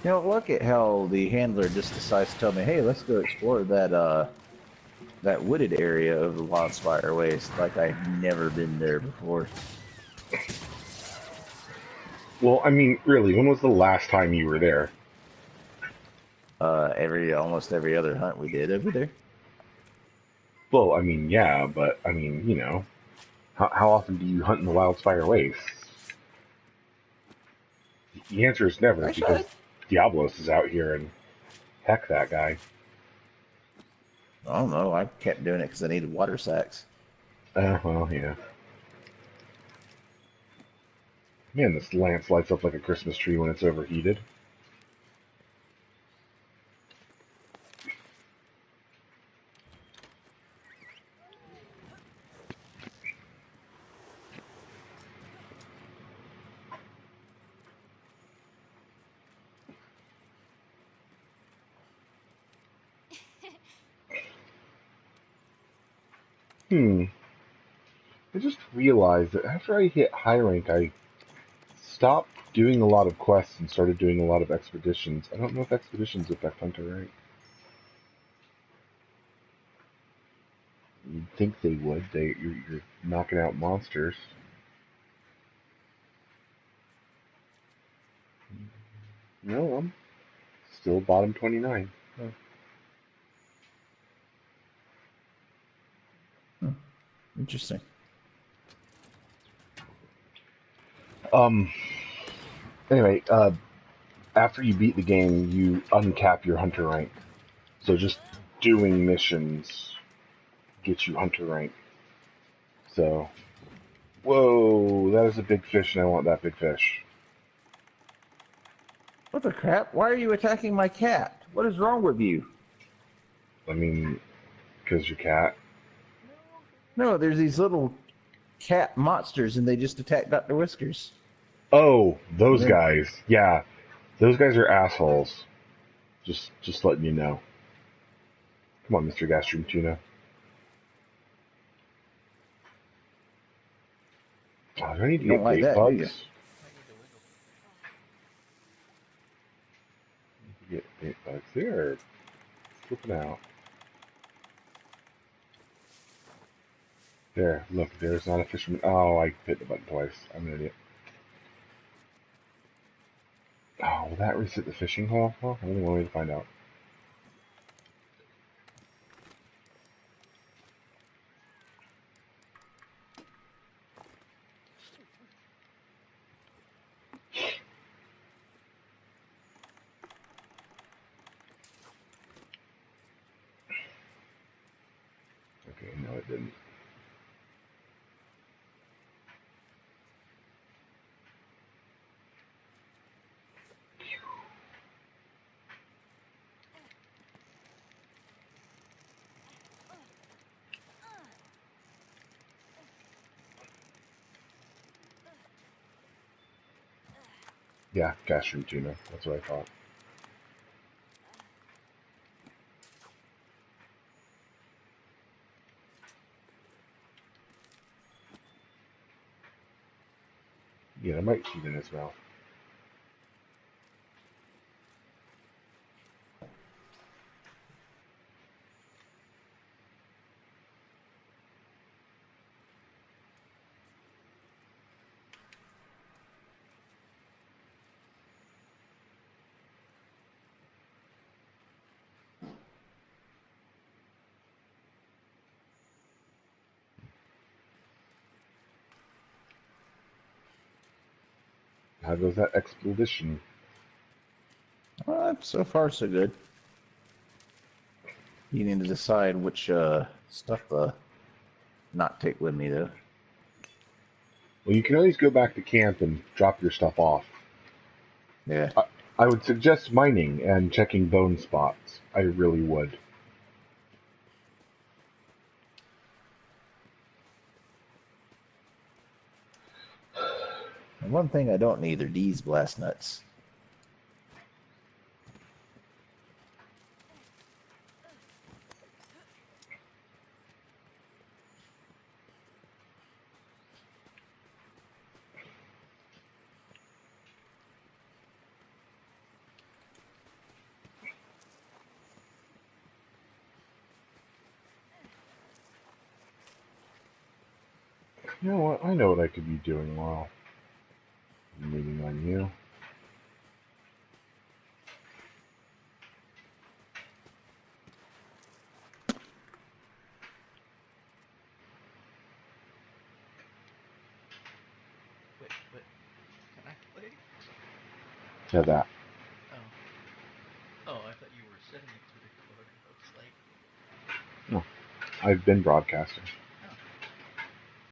You know, look at how the handler just decides to tell me, "Hey, let's go explore that wooded area of the Wildspire Waste." Like I've never been there before. Well, I mean, really, when was the last time you were there? Almost every other hunt we did over there. Well, I mean, yeah, but, I mean, you know. How often do you hunt in the Wildspire Wastes? The answer is never, I because should. Diablos is out here, and heck that guy. I don't know. I kept doing it because I needed water sacks. Well, yeah. Man, this lance lights up like a Christmas tree when it's overheated. I just realized that after I hit high rank, I stopped doing a lot of quests and started doing a lot of expeditions. I don't know if expeditions affect Hunter rank. You'd think they would. You're knocking out monsters. No, I'm still bottom 29. Interesting. Um. Anyway, after you beat the game, you uncap your Hunter rank. So just doing missions gets you Hunter rank. So, whoa, that is a big fish, and I want that big fish. What the crap? Why are you attacking my cat? What is wrong with you? I mean, because your cat. No, there's these little cat monsters, and they just attack Dr. Whiskers. Oh, those Yeah. guys. Yeah, those guys are assholes. Just letting you know. Come on, Mr. Gastron Tuna. Oh, do I need to You don't get like bait that, do you? bugs? Get bait bugs. They're flipping out. There, look, there's not a fisherman. Oh, I hit the button twice. I'm an idiot. Oh, will that reset the fishing hole? Well, only one way to find out. Okay, no, it didn't. Yeah, Gastron Tuna. That's what I thought. Yeah, I might cheat in his mouth. How goes that expedition? So far, so good. You need to decide which stuff to not take with me, though. Well, you can always go back to camp and drop your stuff off. Yeah. I would suggest mining and checking bone spots. I really would. And one thing I don't need are these blast nuts. You know what? I know what I could be doing while I'm waiting on you. said that. Oh. Oh, I thought you were setting it to record. I was like, I've been broadcasting.